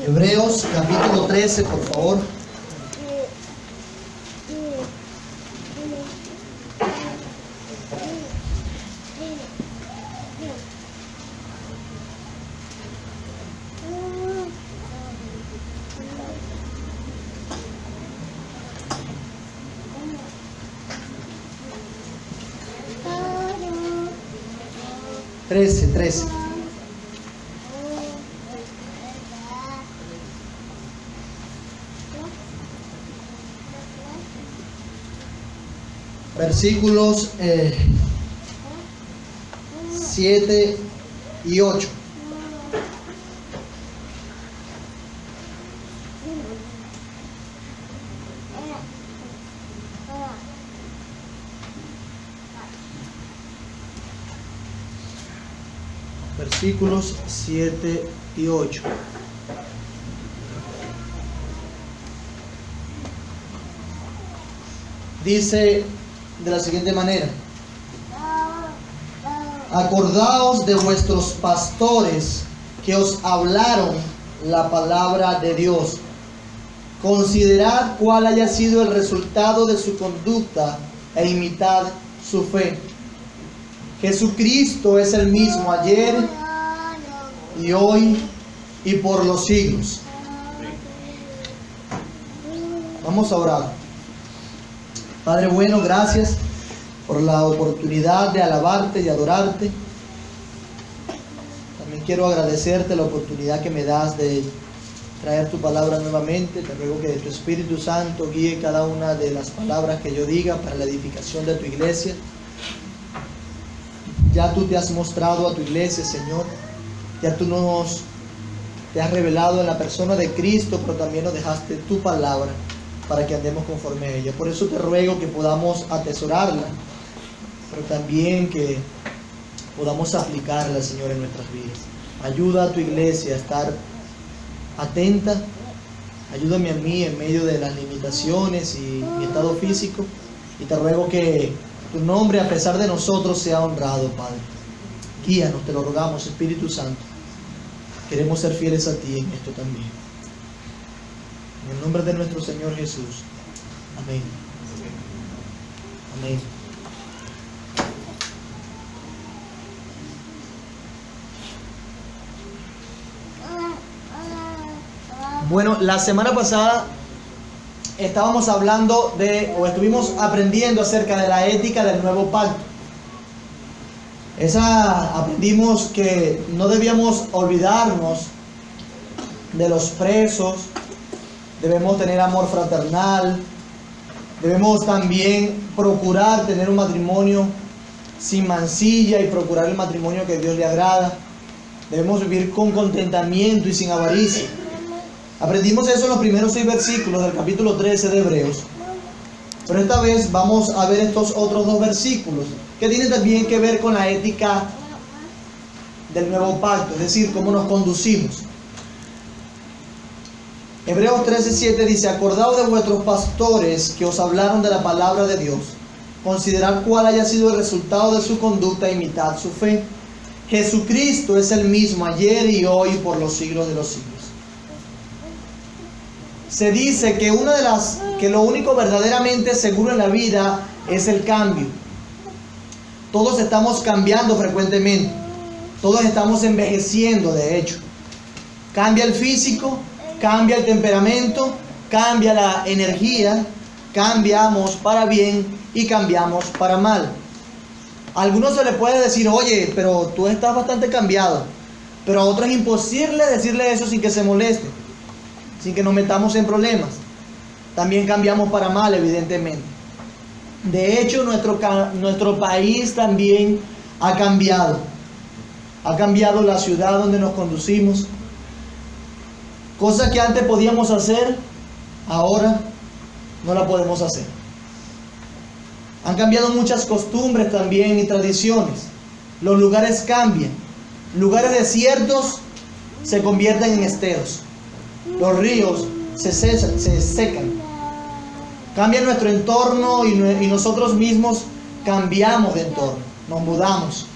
Hebreos capítulo 13, por favor. Trece. Versículos 7 y 8. Versículos 7 y 8. Dice de la siguiente manera: acordaos de vuestros pastores que os hablaron la palabra de Dios. Considerad cuál haya sido el resultado de su conducta e imitad su fe. Jesucristo es el mismo ayer y hoy y por los siglos. Vamos a orar. Padre bueno, gracias por la oportunidad de alabarte y adorarte. También quiero agradecerte la oportunidad que me das de traer tu palabra nuevamente. Te ruego que tu Espíritu Santo guíe cada una de las palabras que yo diga para la edificación de tu iglesia. Ya tú te has mostrado a tu iglesia, Señor. Ya tú te has revelado en la persona de Cristo, pero también nos dejaste tu palabra para que andemos conforme a ella. Por eso te ruego que podamos atesorarla, pero también que podamos aplicarla, Señor, en nuestras vidas. Ayuda a tu iglesia a estar atenta. Ayúdame a mí en medio de las limitaciones y mi estado físico. Y te ruego que tu nombre, a pesar de nosotros, sea honrado, Padre. Guíanos, te lo rogamos, Espíritu Santo. Queremos ser fieles a ti en esto también. En el nombre de nuestro Señor Jesús. Amén. Amén. Bueno, la semana pasada estábamos hablando estuvimos aprendiendo acerca de la ética del nuevo pacto. Aprendimos que no debíamos olvidarnos de los presos, debemos tener amor fraternal, debemos también procurar tener un matrimonio sin mancilla y procurar el matrimonio que a Dios le agrada. Debemos vivir con contentamiento y sin avaricia. Aprendimos eso en los primeros 6 versículos del capítulo 13 de Hebreos. Pero esta vez vamos a ver estos otros 2 versículos que tienen también que ver con la ética del nuevo pacto, es decir, cómo nos conducimos. Hebreos 13:7 dice: acordaos de vuestros pastores que os hablaron de la palabra de Dios. Considerad cuál haya sido el resultado de su conducta e imitad su fe. Jesucristo es el mismo ayer y hoy y por los siglos de los siglos. Se dice que lo único verdaderamente seguro en la vida es el cambio. Todos estamos cambiando frecuentemente. Todos estamos envejeciendo, de hecho. Cambia el físico, cambia el temperamento, cambia la energía, cambiamos para bien y cambiamos para mal. A algunos se les puede decir: oye, pero tú estás bastante cambiado. Pero a otros es imposible decirle eso sin que se moleste, sin que nos metamos en problemas. También cambiamos para mal, evidentemente. De hecho, nuestro país también ha cambiado. Ha cambiado la ciudad donde nos conducimos. Cosas que antes podíamos hacer, ahora no la podemos hacer. Han cambiado muchas costumbres también y tradiciones. Los lugares cambian. Lugares desiertos se convierten en esteros. Los ríos se secan. Cambia nuestro entorno y nosotros mismos cambiamos de entorno. Nos mudamos.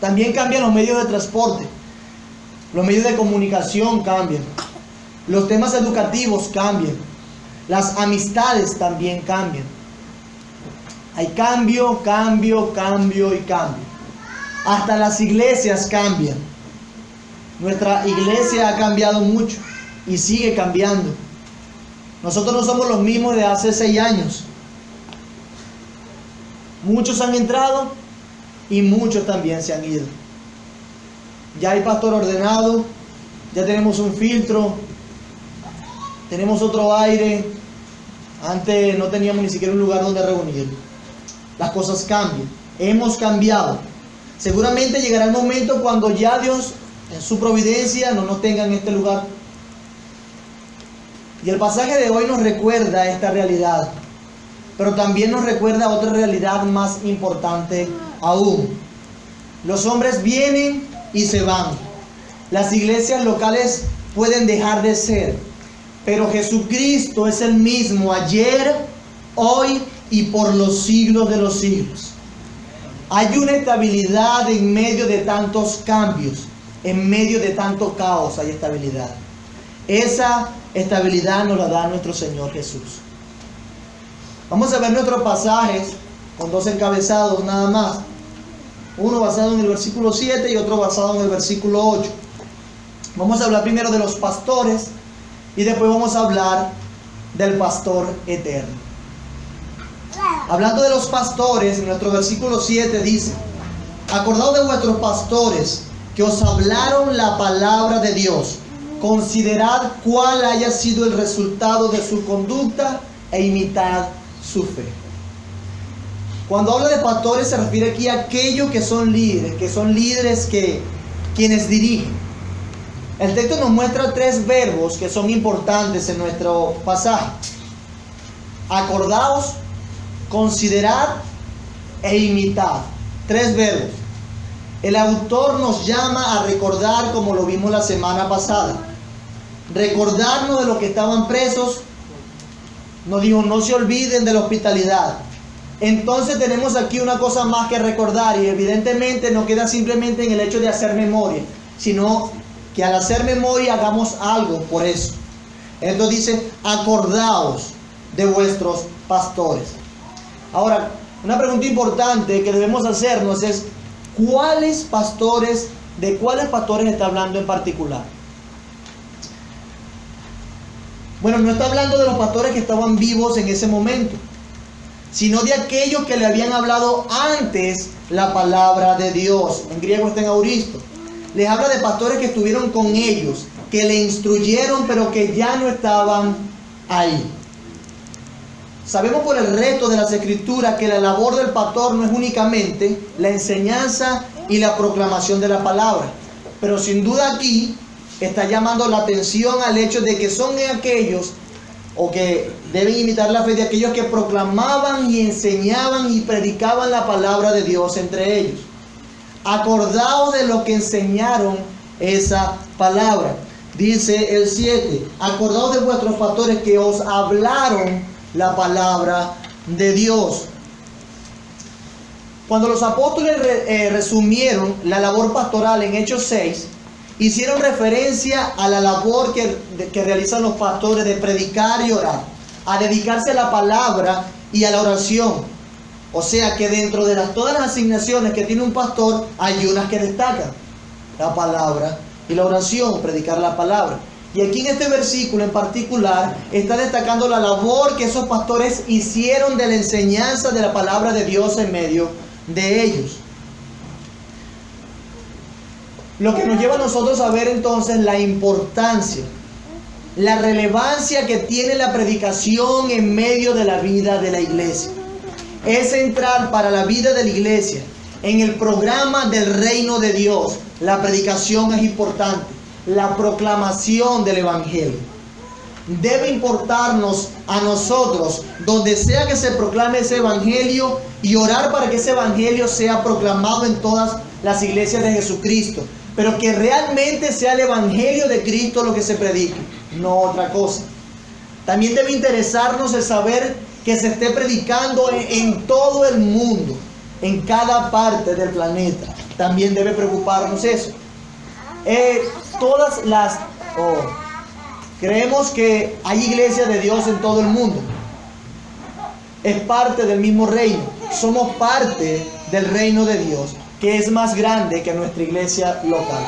También cambian los medios de transporte. Los medios de comunicación cambian. Los temas educativos cambian. Las amistades también cambian. Hay cambio, cambio, cambio y cambio. Hasta las iglesias cambian. Nuestra iglesia ha cambiado mucho y sigue cambiando. Nosotros no somos los mismos de hace 6 años. Muchos han entrado y muchos también se han ido. Ya hay pastor ordenado, ya tenemos un filtro, tenemos otro aire. Antes no teníamos ni siquiera un lugar donde reunir. Las cosas cambian, hemos cambiado. Seguramente llegará el momento cuando ya Dios en su providencia no nos tenga en este lugar. Y el pasaje de hoy nos recuerda esta realidad, pero también nos recuerda otra realidad más importante aún. Los hombres vienen y se van. Las iglesias locales pueden dejar de ser, pero Jesucristo es el mismo ayer, hoy y por los siglos de los siglos. Hay una estabilidad en medio de tantos cambios, en medio de tanto caos hay estabilidad. Esa estabilidad nos la da nuestro Señor Jesús. Vamos a ver nuestros pasajes con 2 encabezados nada más. Uno basado en el versículo 7 y otro basado en el versículo 8. Vamos a hablar primero de los pastores y después vamos a hablar del pastor eterno. Hablando de los pastores, en nuestro versículo 7 dice: acordaos de vuestros pastores que os hablaron la palabra de Dios. Considerad cuál haya sido el resultado de su conducta e imitad su fe. Cuando habla de pastores se refiere aquí a aquellos que son líderes quienes dirigen. El texto nos muestra 3 verbos que son importantes en nuestro pasaje: acordaos, considerad e imitad. 3 verbos. El autor nos llama a recordar, como lo vimos la semana pasada. Recordarnos de los que estaban presos. Nos dijo: no se olviden de la hospitalidad. Entonces tenemos aquí una cosa más que recordar, y evidentemente no queda simplemente en el hecho de hacer memoria, sino que al hacer memoria hagamos algo por eso. Entonces dice: acordaos de vuestros pastores. Ahora, una pregunta importante que debemos hacernos es: ¿de cuáles pastores está hablando en particular? Bueno, no está hablando de los pastores que estaban vivos en ese momento, sino de aquellos que le habían hablado antes la palabra de Dios. En griego está en auristo. Les habla de pastores que estuvieron con ellos, que le instruyeron, pero que ya no estaban ahí. Sabemos por el resto de las escrituras que la labor del pastor no es únicamente la enseñanza y la proclamación de la palabra, pero sin duda aquí está llamando la atención al hecho de que son aquellos, o que deben imitar la fe de aquellos que proclamaban y enseñaban y predicaban la palabra de Dios entre ellos. Acordaos de los que enseñaron esa palabra. Dice el 7: acordaos de vuestros pastores que os hablaron la palabra de Dios. Cuando los apóstoles resumieron la labor pastoral en Hechos 6, hicieron referencia a la labor que realizan los pastores de predicar y orar, a dedicarse a la palabra y a la oración. O sea que dentro de todas las asignaciones que tiene un pastor, hay unas que destacan: la palabra y la oración, predicar la palabra. Y aquí en este versículo en particular está destacando la labor que esos pastores hicieron de la enseñanza de la palabra de Dios en medio de ellos. Lo que nos lleva a nosotros a ver entonces la importancia, la relevancia que tiene la predicación en medio de la vida de la iglesia. Es central para la vida de la iglesia. En el programa del reino de Dios, la predicación es importante. La proclamación del evangelio debe importarnos a nosotros, donde sea que se proclame ese evangelio, y orar para que ese evangelio sea proclamado en todas las iglesias de Jesucristo, pero que realmente sea el evangelio de Cristo lo que se predique, no otra cosa. También debe interesarnos el saber que se esté predicando en todo el mundo, en cada parte del planeta. También debe preocuparnos eso. creemos que hay iglesias de Dios en todo el mundo. Es parte del mismo reino. Somos parte del reino de Dios, que es más grande que nuestra iglesia local.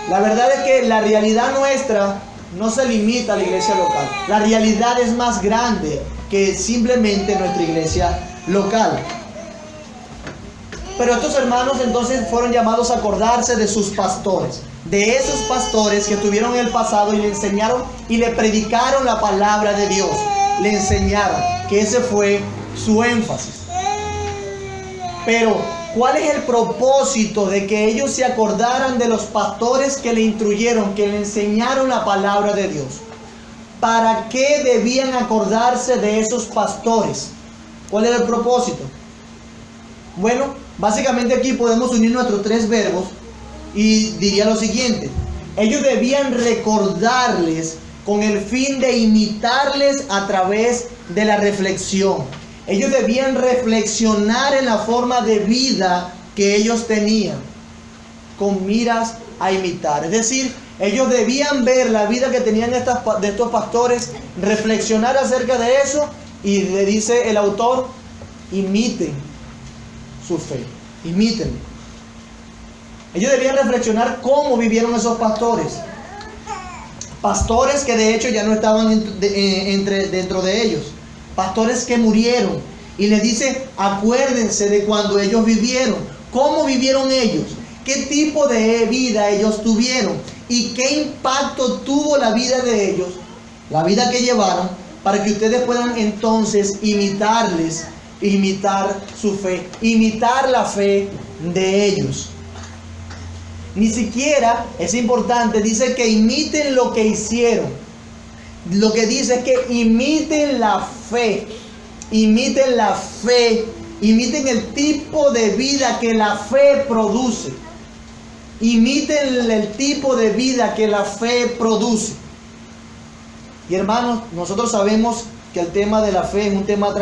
La verdad es que la realidad nuestra no se limita a la iglesia local. La realidad es más grande que simplemente nuestra iglesia local. Pero estos hermanos entonces fueron llamados a acordarse de sus pastores, de esos pastores que estuvieron en el pasado y le enseñaron y le predicaron la palabra de Dios. Le enseñaron, que ese fue su énfasis. Pero, ¿cuál es el propósito de que ellos se acordaran de los pastores que le instruyeron, que le enseñaron la palabra de Dios? ¿Para qué debían acordarse de esos pastores? ¿Cuál era el propósito? Bueno, básicamente aquí podemos unir nuestros tres verbos y diría lo siguiente: ellos debían recordarles con el fin de imitarles a través de la reflexión. Ellos debían reflexionar en la forma de vida que ellos tenían, con miras a imitar. Es decir, ellos debían ver la vida que tenían de estos pastores, reflexionar acerca de eso, y le dice el autor: imiten su fe, imítenlo. Ellos debían reflexionar cómo vivieron esos pastores. Pastores que de hecho ya no estaban dentro de ellos. Pastores que murieron. Y les dice: acuérdense de cuando ellos vivieron. ¿Cómo vivieron ellos? ¿Qué tipo de vida ellos tuvieron? ¿Y qué impacto tuvo la vida de ellos? La vida que llevaron, para que ustedes puedan entonces imitarles, imitar su fe, imitar la fe de ellos. Ni siquiera, es importante, dice que imiten lo que hicieron. Lo que dice es que imiten la fe, imiten la fe, imiten el tipo de vida que la fe produce. Imiten el tipo de vida que la fe produce. Y hermanos, nosotros sabemos que el tema de la fe es un tema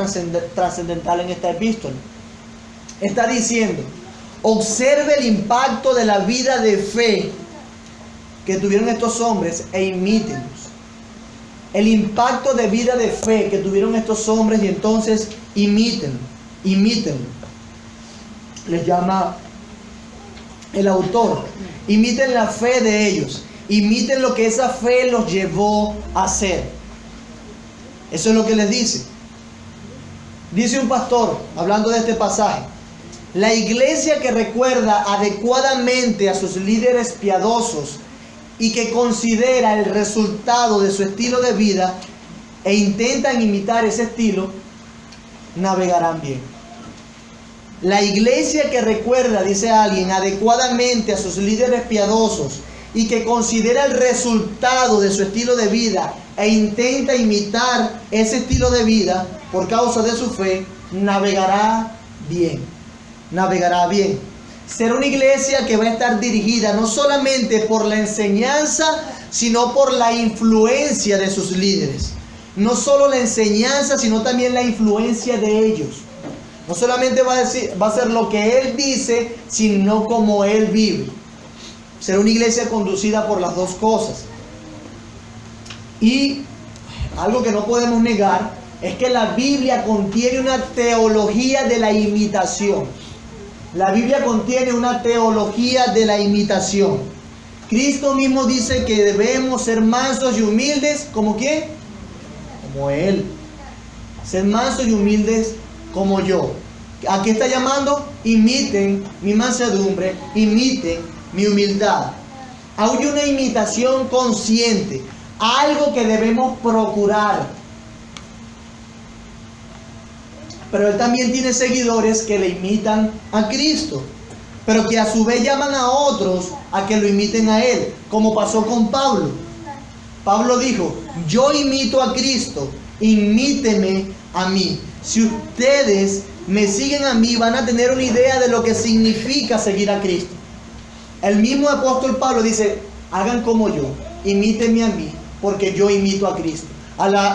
trascendental en esta epístola. Está diciendo: observe el impacto de la vida de fe que tuvieron estos hombres e imítenlos. El impacto de vida de fe que tuvieron estos hombres, y entonces imítenlo, imítenlo. Les llama el autor: imiten la fe de ellos, imiten lo que esa fe los llevó a hacer. Eso es lo que les dice. Dice un pastor, hablando de este pasaje: la iglesia que recuerda adecuadamente a sus líderes piadosos y que considera el resultado de su estilo de vida e intentan imitar ese estilo, navegarán bien. La iglesia que recuerda, dice alguien, adecuadamente a sus líderes piadosos y que considera el resultado de su estilo de vida e intenta imitar ese estilo de vida por causa de su fe, navegará bien. Navegará bien. Será una iglesia que va a estar dirigida no solamente por la enseñanza, sino por la influencia de sus líderes. No solo la enseñanza, sino también la influencia de ellos. No solamente va a ser lo que él dice, sino como él vive. Será una iglesia conducida por las dos cosas. Y algo que no podemos negar es que la Biblia contiene una teología de la imitación. La Biblia contiene una teología de la imitación. Cristo mismo dice que debemos ser mansos y humildes. ¿Como quién? Como Él. Ser mansos y humildes como yo. ¿A qué está llamando? Imiten mi mansedumbre, imiten mi humildad. Hay una imitación consciente, algo que debemos procurar. Pero él también tiene seguidores que le imitan a Cristo, pero que a su vez llaman a otros a que lo imiten a él, como pasó con Pablo. Pablo dijo: yo imito a Cristo, imíteme a mí. Si ustedes me siguen a mí, van a tener una idea de lo que significa seguir a Cristo. El mismo apóstol Pablo dice: hagan como yo, imítenme a mí, porque yo imito a Cristo.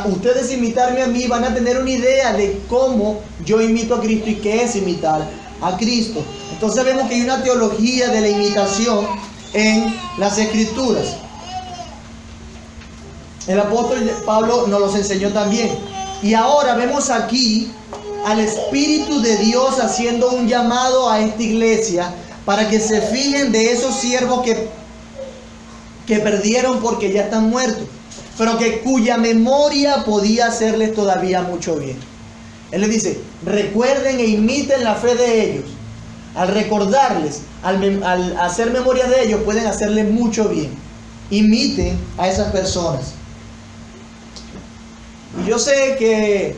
Ustedes imitarme a mí, van a tener una idea de cómo yo imito a Cristo y qué es imitar a Cristo. Entonces vemos que hay una teología de la imitación en las Escrituras. El apóstol Pablo nos los enseñó también. Y ahora vemos aquí al Espíritu de Dios haciendo un llamado a esta iglesia para que se fijen de esos siervos que perdieron porque ya están muertos, pero que cuya memoria podía hacerles todavía mucho bien. Él les dice, recuerden e imiten la fe de ellos. Al recordarles, al hacer memoria de ellos, pueden hacerles mucho bien. Imiten a esas personas. Y yo sé que,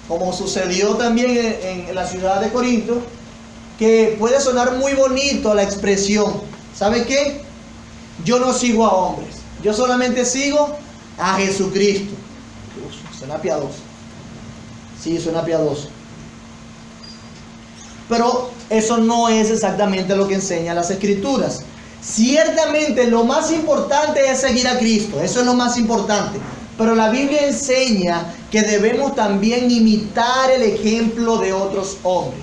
como sucedió también en la ciudad de Corinto, que puede sonar muy bonito la expresión, ¿sabe qué? Yo no sigo a hombres, yo solamente sigo a Jesucristo. Suena piadoso. Sí, suena piadoso. Pero eso no es exactamente lo que enseñan las Escrituras. Ciertamente lo más importante es seguir a Cristo, eso es lo más importante. Pero la Biblia enseña que debemos también imitar el ejemplo de otros hombres.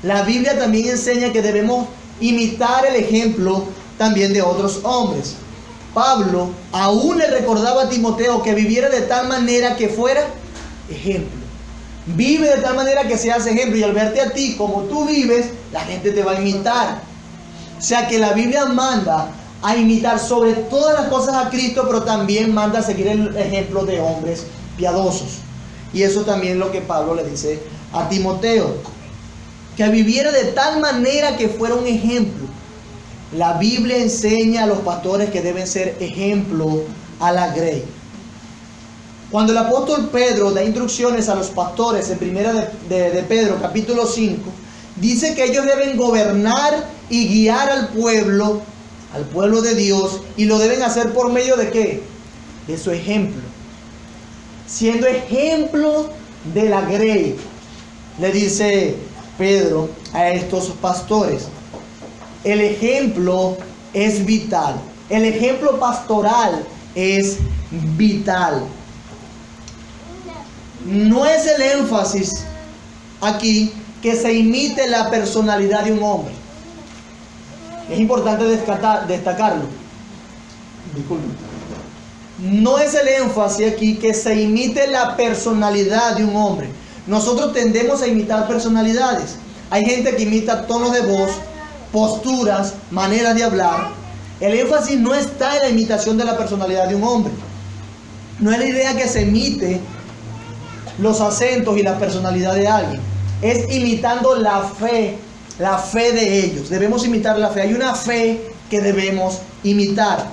La Biblia también enseña que debemos imitar el ejemplo también de otros hombres. Pablo aún le recordaba a Timoteo que viviera de tal manera que fuera ejemplo. Vive de tal manera que seas ejemplo, y al verte a ti como tú vives, la gente te va a imitar. O sea que la Biblia manda a imitar sobre todas las cosas a Cristo, pero también manda a seguir el ejemplo de hombres piadosos. Y eso también es lo que Pablo le dice a Timoteo, que viviera de tal manera que fuera un ejemplo. La Biblia enseña a los pastores que deben ser ejemplo a la grey. Cuando el apóstol Pedro da instrucciones a los pastores en primera de Pedro capítulo 5, dice que ellos deben gobernar y guiar al pueblo de Dios, y lo deben hacer por medio de ¿qué? De su ejemplo. Siendo ejemplo de la grey, le dice Pedro a estos pastores. El ejemplo es vital. El ejemplo pastoral es vital. No es el énfasis aquí que se imite la personalidad de un hombre. Es importante destacarlo. Disculpe. No es el énfasis aquí que se imite la personalidad de un hombre. Nosotros tendemos a imitar personalidades. Hay gente que imita tonos de voz, posturas, maneras de hablar. El énfasis no está en la imitación de la personalidad de un hombre. No es la idea que se imite los acentos y la personalidad de alguien. Es imitando la fe de ellos. Debemos imitar la fe. Hay una fe que debemos imitar.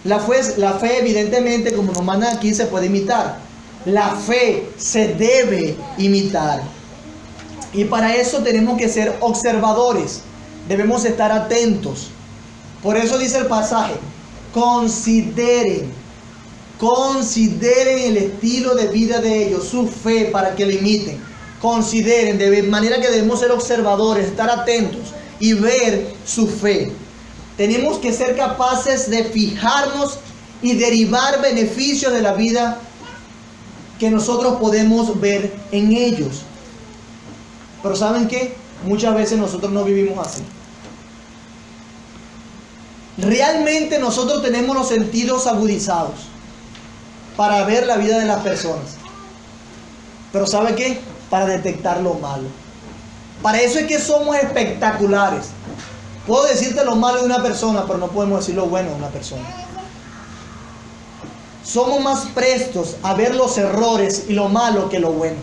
La fe evidentemente, como nos mandan aquí, se puede imitar. La fe se debe imitar. Y para eso tenemos que ser observadores. Debemos estar atentos. Por eso dice el pasaje, consideren el estilo de vida de ellos, su fe, para que lo imiten. Consideren, de manera que debemos ser observadores, estar atentos y ver su fe. Tenemos que ser capaces de fijarnos y derivar beneficios de la vida que nosotros podemos ver en ellos. Pero ¿saben qué? Muchas veces nosotros no vivimos así. Realmente nosotros tenemos los sentidos agudizados para ver la vida de las personas. Pero ¿sabe qué? Para detectar lo malo. Para eso es que somos espectaculares. Puedo decirte lo malo de una persona, pero no podemos decir lo bueno de una persona. Somos más prestos a ver los errores y lo malo que lo bueno.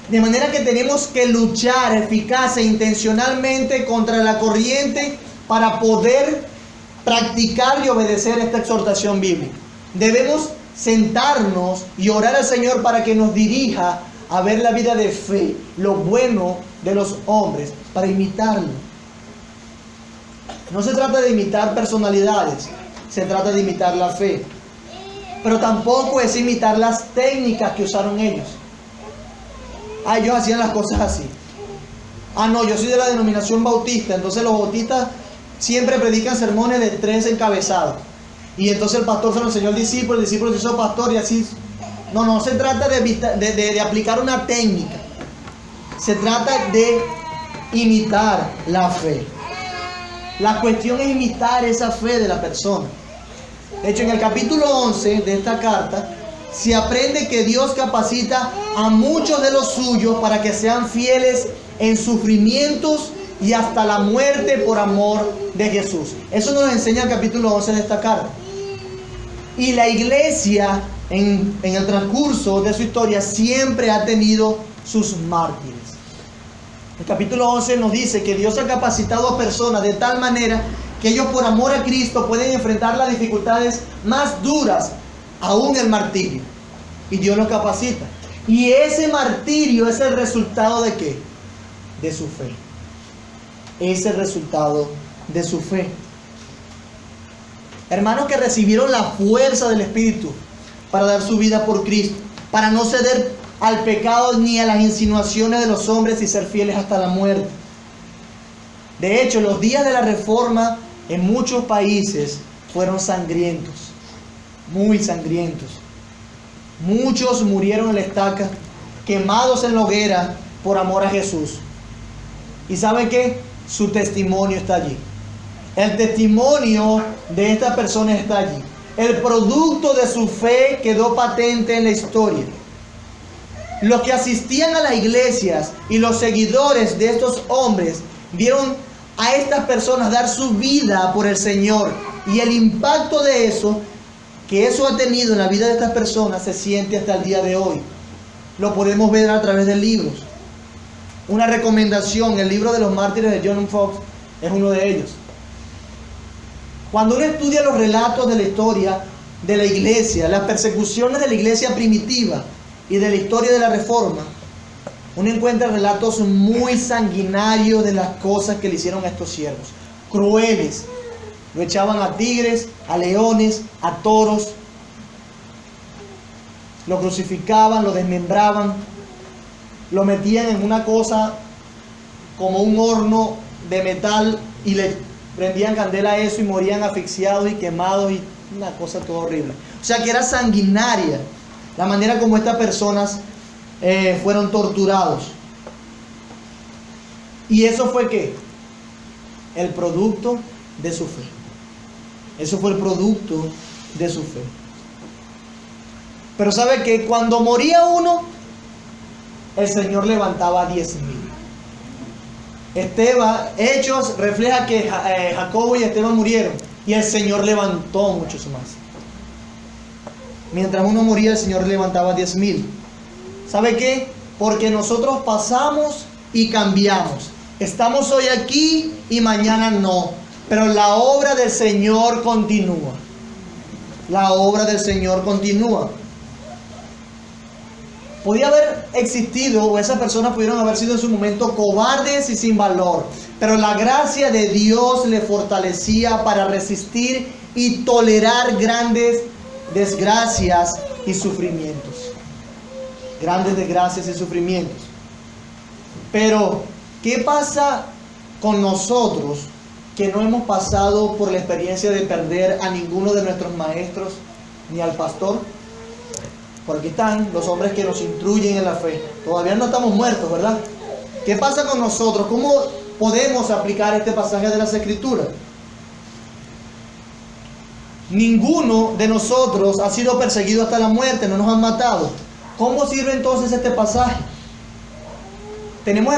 De manera que tenemos que luchar eficaz e intencionalmente contra la corriente para poder practicar y obedecer esta exhortación bíblica. Debemos sentarnos y orar al Señor para que nos dirija a ver la vida de fe, lo bueno de los hombres, para imitarlo. No se trata de imitar personalidades, se trata de imitar la fe. Pero tampoco es imitar las técnicas que usaron ellos. Ellos hacían las cosas así. No, yo soy de la denominación bautista, entonces los bautistas siempre predican sermones de 3 encabezados. Y entonces el pastor se lo enseñó al discípulo, el discípulo se hizo pastor y así. No se trata de aplicar una técnica. Se trata de imitar la fe. La cuestión es imitar esa fe de la persona. De hecho, en el capítulo 11 de esta carta se aprende que Dios capacita a muchos de los suyos para que sean fieles en sufrimientos y hasta la muerte por amor de Jesús. Eso nos enseña el capítulo 11 de esta carta. Y la iglesia en el transcurso de su historia siempre ha tenido sus mártires. El capítulo 11 nos dice que Dios ha capacitado a personas de tal manera que ellos por amor a Cristo pueden enfrentar las dificultades más duras, aún el martirio. Y Dios los capacita. Y ese martirio es el resultado ¿de qué? De su fe. Es el resultado de su fe. Hermanos que recibieron la fuerza del Espíritu para dar su vida por Cristo, para no ceder al pecado ni a las insinuaciones de los hombres y ser fieles hasta la muerte. De hecho, los días de la Reforma en muchos países fueron sangrientos, muy sangrientos. Muchos murieron en la estaca, quemados en la hoguera por amor a Jesús. ¿Y sabe qué? Su testimonio está allí. El testimonio de estas personas está allí. El producto de su fe quedó patente en la historia. Los que asistían a las iglesias y los seguidores de estos hombres vieron a estas personas dar su vida por el Señor. Y el impacto de eso, que eso ha tenido en la vida de estas personas, se siente hasta el día de hoy. Lo podemos ver a través de libros. Una recomendación, el libro de los mártires de John Fox es uno de ellos. Cuando uno estudia los relatos de la historia de la iglesia, las persecuciones de la iglesia primitiva y de la historia de la Reforma, uno encuentra relatos muy sanguinarios de las cosas que le hicieron a estos siervos. Crueles. Lo echaban a tigres, a leones, a toros. Lo crucificaban, lo desmembraban. Lo metían en una cosa como un horno de metal y le prendían candela a eso y morían asfixiados y quemados y una cosa todo horrible. O sea que era sanguinaria la manera como estas personas fueron torturados. ¿Y eso fue qué? El producto de su fe. Eso fue el producto de su fe. Pero ¿sabe qué? Cuando moría uno, el Señor levantaba 10,000. Hechos refleja que Jacobo y Esteban murieron y el Señor levantó muchos más. Mientras uno moría, el Señor levantaba 10,000. ¿Sabe qué? Porque nosotros pasamos y cambiamos. Estamos hoy aquí y mañana no. Pero la obra del Señor continúa. La obra del Señor continúa. Podía haber existido, o esas personas pudieron haber sido en su momento cobardes y sin valor. Pero la gracia de Dios le fortalecía para resistir y tolerar grandes desgracias y sufrimientos. Grandes desgracias y sufrimientos. Pero, ¿qué pasa con nosotros que no hemos pasado por la experiencia de perder a ninguno de nuestros maestros ni al pastor? Por aquí están los hombres que nos instruyen en la fe. Todavía no estamos muertos, ¿verdad? ¿Qué pasa con nosotros? ¿Cómo podemos aplicar este pasaje de las Escrituras? Ninguno de nosotros ha sido perseguido hasta la muerte, no nos han matado. ¿Cómo sirve entonces este pasaje? ¿Tenemos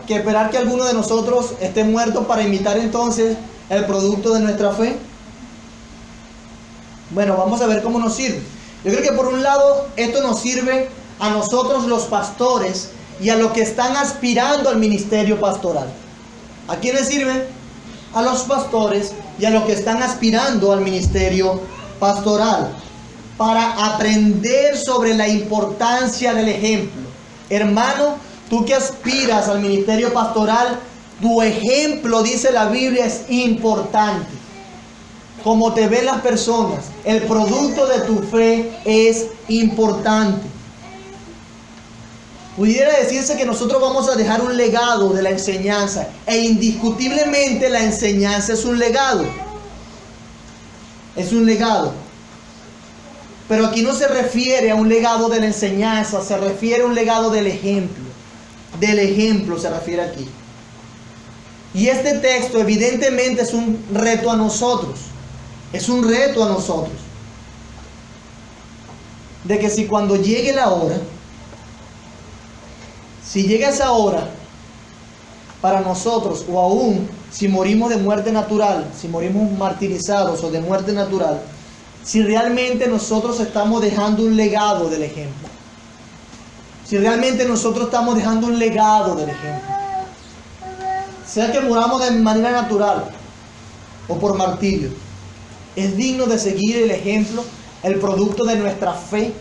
que esperar que alguno de nosotros esté muerto para imitar entonces el producto de nuestra fe? Bueno, vamos a ver cómo nos sirve. Yo creo que por un lado esto nos sirve a nosotros los pastores y a los que están aspirando al ministerio pastoral. ¿A quiénes sirve? A los pastores y a los que están aspirando al ministerio pastoral, para aprender sobre la importancia del ejemplo. Hermano, tú que aspiras al ministerio pastoral, tu ejemplo, dice la Biblia, es importante. Como te ven las personas, el producto de tu fe es importante. Pudiera decirse que nosotros vamos a dejar un legado de la enseñanza, e indiscutiblemente la enseñanza es un legado. Es un legado. Pero aquí no se refiere a un legado de la enseñanza, se refiere a un legado del ejemplo. Del ejemplo se refiere aquí. Y este texto evidentemente es un reto a nosotros. Es un reto a nosotros. De que si cuando llegue la hora, si llega esa hora para nosotros, o aún si morimos de muerte natural, si morimos martirizados o de muerte natural, si realmente nosotros estamos dejando un legado del ejemplo. Si realmente nosotros estamos dejando un legado del ejemplo. Sea que muramos de manera natural o por martirio, es digno de seguir el ejemplo, el producto de nuestra fe.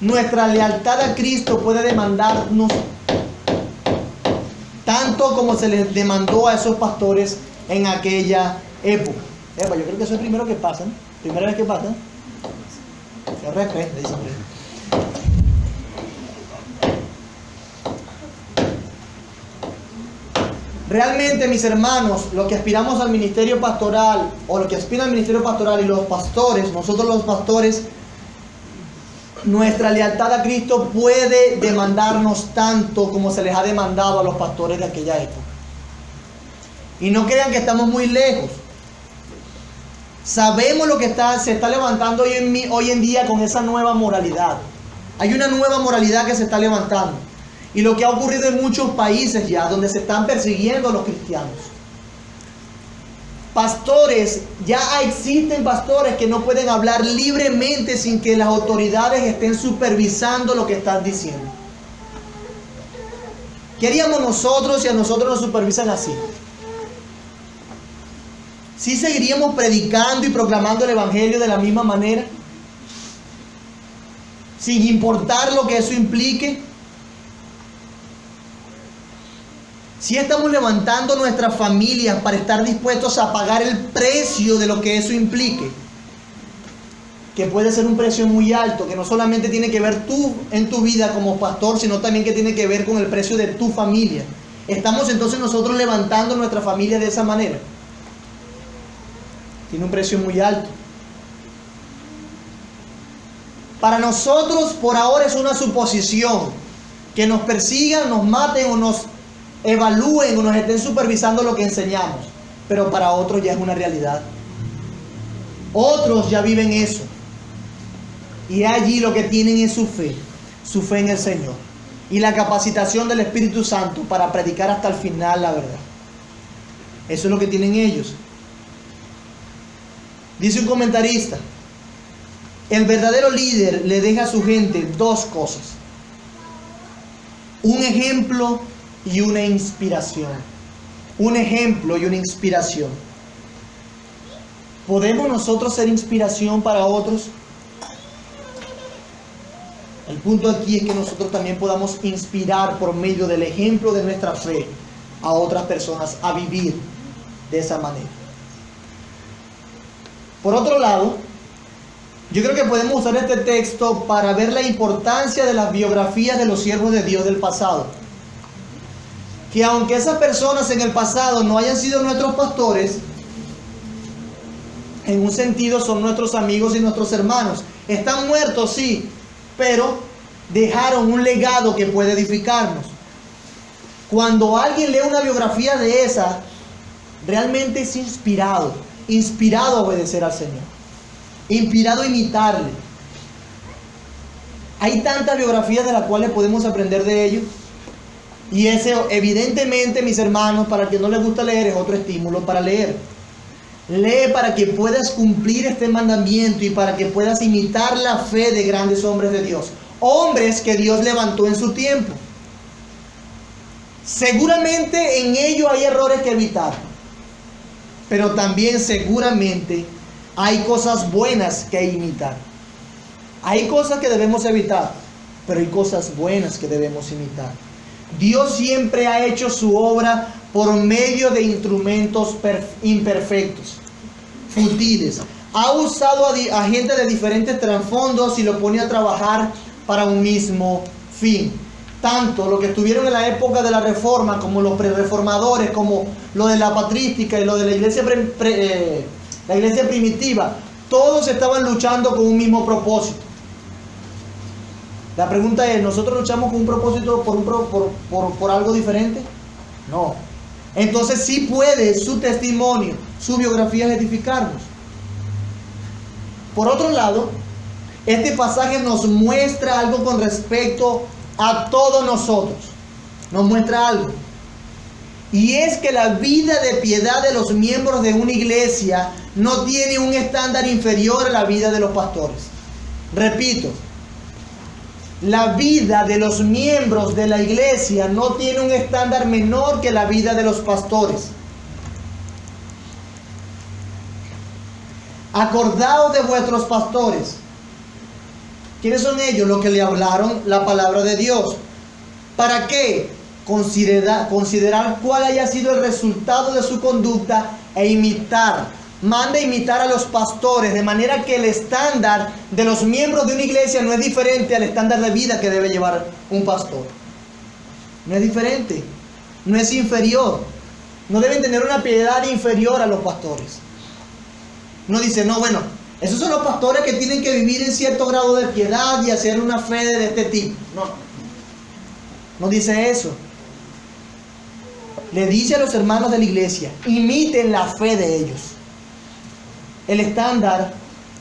Nuestra lealtad a Cristo puede demandarnos tanto como se les demandó a esos pastores en aquella época. Yo creo que eso es el primero que pasa, ¿no? Primera vez que pasa. RP, dice. Realmente, mis hermanos, los que aspiramos al ministerio pastoral, o los que aspiran al ministerio pastoral y los pastores, nosotros los pastores, nuestra lealtad a Cristo puede demandarnos tanto como se les ha demandado a los pastores de aquella época. Y no crean que estamos muy lejos. Sabemos lo que se está levantando hoy en día con esa nueva moralidad. Hay una nueva moralidad que se está levantando. Y lo que ha ocurrido en muchos países ya, donde se están persiguiendo a los cristianos. Pastores, ya existen pastores que no pueden hablar libremente sin que las autoridades estén supervisando lo que están diciendo. ¿Qué haríamos nosotros si a nosotros nos supervisan así? ¿Sí seguiríamos predicando y proclamando el evangelio de la misma manera? Sin importar lo que eso implique. Si estamos levantando nuestras familias para estar dispuestos a pagar el precio de lo que eso implique, que puede ser un precio muy alto, que no solamente tiene que ver tú en tu vida como pastor, sino también que tiene que ver con el precio de tu familia. ¿Estamos entonces nosotros levantando nuestra familia de esa manera? Tiene un precio muy alto. Para nosotros por ahora es una suposición que nos persigan, nos maten o nos evalúen o nos estén supervisando lo que enseñamos, pero para otros ya es una realidad. Otros ya viven eso, y allí lo que tienen es su fe en el Señor y la capacitación del Espíritu Santo para predicar hasta el final la verdad. Eso es lo que tienen ellos. Dice un comentarista: el verdadero líder le deja a su gente dos cosas: un ejemplo y una inspiración. Un ejemplo y una inspiración. ¿Podemos nosotros ser inspiración para otros? El punto aquí es que nosotros también podamos inspirar por medio del ejemplo de nuestra fe a otras personas a vivir de esa manera. Por otro lado, yo creo que podemos usar este texto para ver la importancia de las biografías de los siervos de Dios del pasado. Que aunque esas personas en el pasado no hayan sido nuestros pastores, en un sentido son nuestros amigos y nuestros hermanos. Están muertos, sí, pero dejaron un legado que puede edificarnos. Cuando alguien lee una biografía de esa, realmente es inspirado a obedecer al Señor, inspirado a imitarle. Hay tantas biografías de las cuales podemos aprender de ellos. Y ese, evidentemente, mis hermanos, para el que no les gusta leer, es otro estímulo para leer. Lee para que puedas cumplir este mandamiento y para que puedas imitar la fe de grandes hombres de Dios. Hombres que Dios levantó en su tiempo. Seguramente en ello hay errores que evitar. Pero también seguramente hay cosas buenas que imitar. Hay cosas que debemos evitar, pero hay cosas buenas que debemos imitar. Dios siempre ha hecho su obra por medio de instrumentos imperfectos, futiles. Ha usado a gente de diferentes trasfondos y lo pone a trabajar para un mismo fin. Tanto los que estuvieron en la época de la Reforma, como los prerreformadores, como lo de la patrística y lo de la iglesia, la iglesia primitiva, todos estaban luchando con un mismo propósito. La pregunta es, ¿nosotros luchamos con un propósito por algo diferente? No. entonces sí puede su testimonio, su biografía edificarnos. Por otro lado, este pasaje nos muestra algo con respecto a todos nosotros. Nos muestra algo. Y es que la vida de piedad de los miembros de una iglesia no tiene un estándar inferior a la vida de los pastores. Repito, la vida de los miembros de la iglesia no tiene un estándar menor que la vida de los pastores. Acordaos de vuestros pastores. ¿Quiénes son ellos? Los que le hablaron la palabra de Dios. ¿Para qué? Considerar cuál haya sido el resultado de su conducta e imitar. Manda imitar a los pastores, de manera que el estándar de los miembros de una iglesia no es diferente al estándar de vida que debe llevar un pastor. No es diferente, no es inferior. No deben tener una piedad inferior a los pastores. No dice, no, bueno, esos son los pastores que tienen que vivir en cierto grado de piedad y hacer una fe de este tipo. No dice eso. Le dice a los hermanos de la iglesia, imiten la fe de ellos. El estándar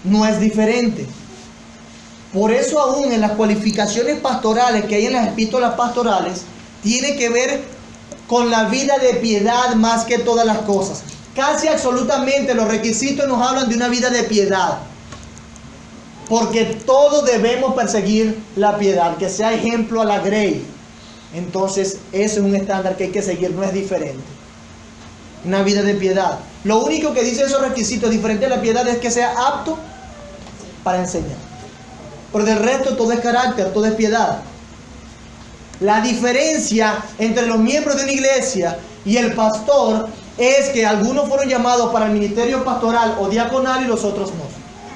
no es diferente. Por eso aún en las cualificaciones pastorales que hay en las epístolas pastorales, tiene que ver con la vida de piedad más que todas las cosas. Casi absolutamente los requisitos nos hablan de una vida de piedad. Porque todos debemos perseguir la piedad, que sea ejemplo a la grey. Entonces, eso es un estándar que hay que seguir, no es diferente. Una vida de piedad. Lo único que dice esos requisitos diferente a la piedad es que sea apto para enseñar. Pero del resto todo es carácter, todo es piedad. La diferencia entre los miembros de una iglesia y el pastor es que algunos fueron llamados para el ministerio pastoral o diaconal y los otros no.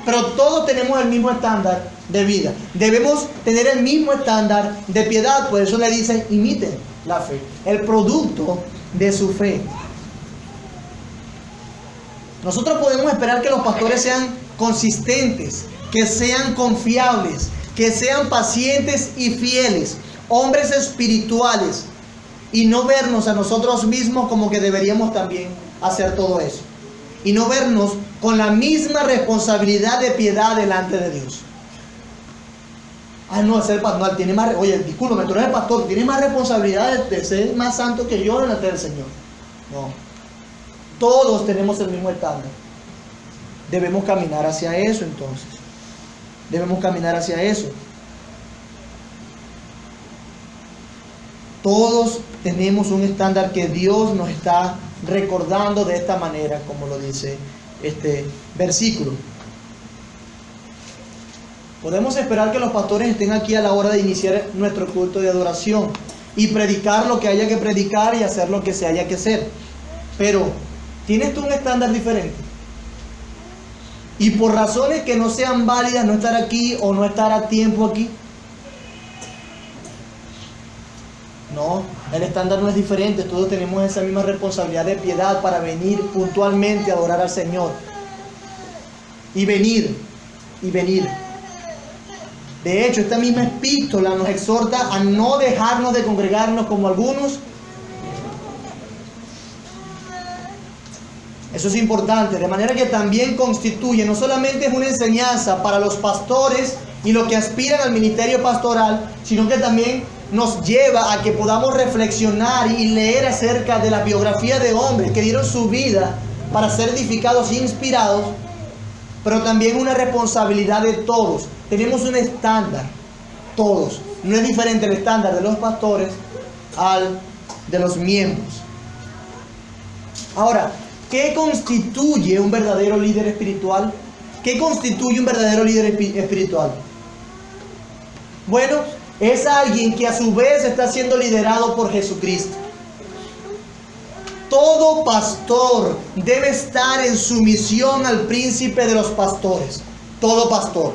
Pero todos tenemos el mismo estándar de vida. Debemos tener el mismo estándar de piedad. Por eso le dicen, imiten la fe. El producto de su fe. Nosotros podemos esperar que los pastores sean consistentes, que sean confiables, que sean pacientes y fieles, hombres espirituales, y no vernos a nosotros mismos como que deberíamos también hacer todo eso. Y no vernos con la misma responsabilidad de piedad delante de Dios. Ah, no, es el pastor, no, tiene más, oye, discúlpame, tú eres el pastor, tienes más responsabilidad de ser más santo que yo delante del Señor. No. Todos tenemos el mismo estándar. Debemos caminar hacia eso entonces. Debemos caminar hacia eso. Todos tenemos un estándar que Dios nos está recordando de esta manera, como lo dice este versículo. Podemos esperar que los pastores estén aquí a la hora de iniciar nuestro culto de adoración y predicar lo que haya que predicar y hacer lo que se haya que hacer. Pero, ¿tienes tú un estándar diferente? Y por razones que no sean válidas no estar aquí o no estar a tiempo aquí. No, el estándar no es diferente. Todos tenemos esa misma responsabilidad de piedad para venir puntualmente a adorar al Señor. Y venir. De hecho, esta misma epístola nos exhorta a no dejarnos de congregarnos como algunos. Eso es importante, de manera que también constituye, no solamente es una enseñanza para los pastores y los que aspiran al ministerio pastoral, sino que también nos lleva a que podamos reflexionar y leer acerca de la biografía de hombres que dieron su vida para ser edificados e inspirados, pero también una responsabilidad de todos. Tenemos un estándar, todos. No es diferente el estándar de los pastores al de los miembros. Ahora, ¿qué constituye un verdadero líder espiritual? ¿Qué constituye un verdadero líder espiritual? Bueno, es alguien que a su vez está siendo liderado por Jesucristo. Todo pastor debe estar en sumisión al príncipe de los pastores. Todo pastor.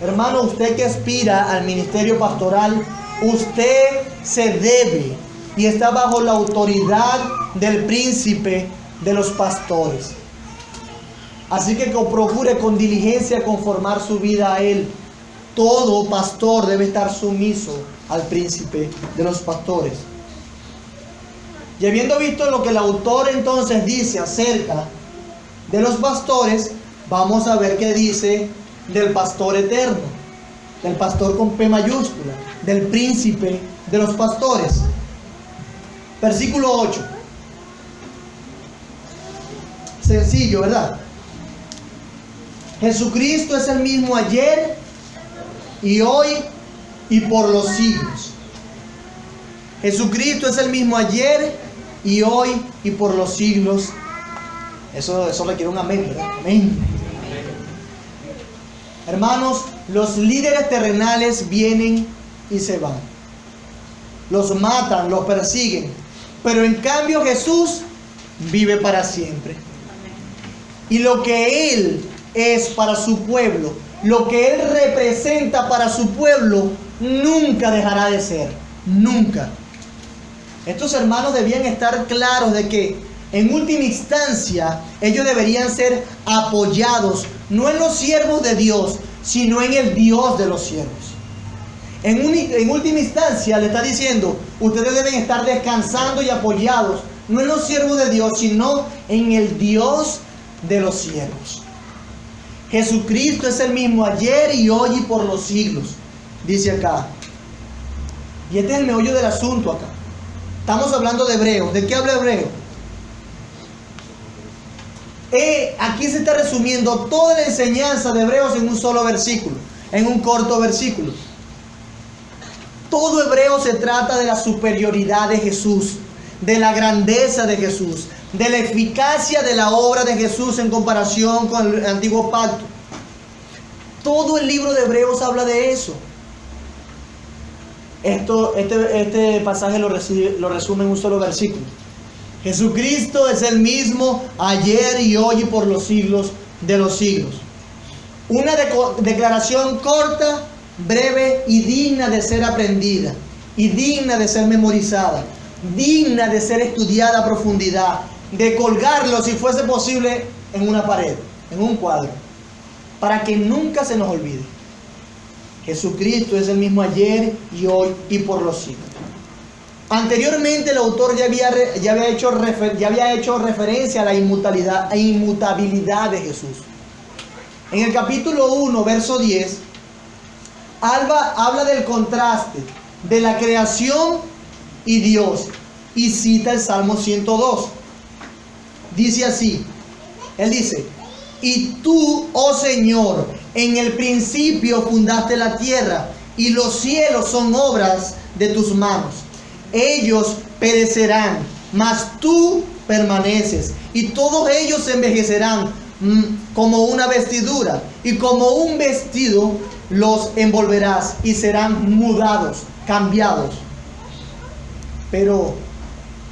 Hermano, usted que aspira al ministerio pastoral, usted se debe y está bajo la autoridad del príncipe de los pastores. Así que procure con diligencia conformar su vida a él. Todo pastor debe estar sumiso al príncipe de los pastores. Y habiendo visto lo que el autor entonces dice acerca de los pastores, vamos a ver qué dice del pastor eterno, del pastor con P mayúscula, del príncipe de los pastores. Versículo 8. Sencillo, ¿verdad? Jesucristo es el mismo ayer y hoy y por los siglos. Jesucristo es el mismo ayer y hoy y por los siglos. Eso requiere un amén, ¿verdad? Amén. Hermanos, los líderes terrenales vienen y se van. Los matan, los persiguen. Pero en cambio Jesús vive para siempre. Y lo que Él es para su pueblo, lo que Él representa para su pueblo, nunca dejará de ser. Nunca. Estos hermanos debían estar claros de que en última instancia ellos deberían ser apoyados, no en los siervos de Dios, sino en el Dios de los siervos. En última instancia le está diciendo, ustedes deben estar descansando y apoyados, no en los siervos de Dios, sino en el Dios de los siervos. Jesucristo es el mismo ayer y hoy y por los siglos, dice acá. Y este es el meollo del asunto acá. Estamos hablando de Hebreos. ¿De qué habla Hebreo? Aquí se está resumiendo toda la enseñanza de Hebreos en un solo versículo, en un corto versículo. Todo Hebreo se trata de la superioridad de Jesús, de la grandeza de Jesús, de la eficacia de la obra de Jesús en comparación con el antiguo pacto. Todo el libro de Hebreos habla de eso. Este pasaje lo resume en un solo versículo. Jesucristo es el mismo ayer y hoy y por los siglos de los siglos. Una declaración corta, breve y digna de ser aprendida, y digna de ser memorizada, digna de ser estudiada a profundidad, de colgarlo si fuese posible en una pared, en un cuadro, para que nunca se nos olvide. Jesucristo es el mismo ayer y hoy y por los siglos. Anteriormente el autor ya había hecho referencia a la inmutabilidad de Jesús. En el capítulo 1, verso 10, habla del contraste de la creación y Dios, y cita el Salmo 102. Dice así, él dice: y tú, oh Señor, en el principio fundaste la tierra, y los cielos son obras de tus manos. Ellos perecerán, mas tú permaneces, y todos ellos se envejecerán como una vestidura, y como un vestido los envolverás, y serán mudados, cambiados. Pero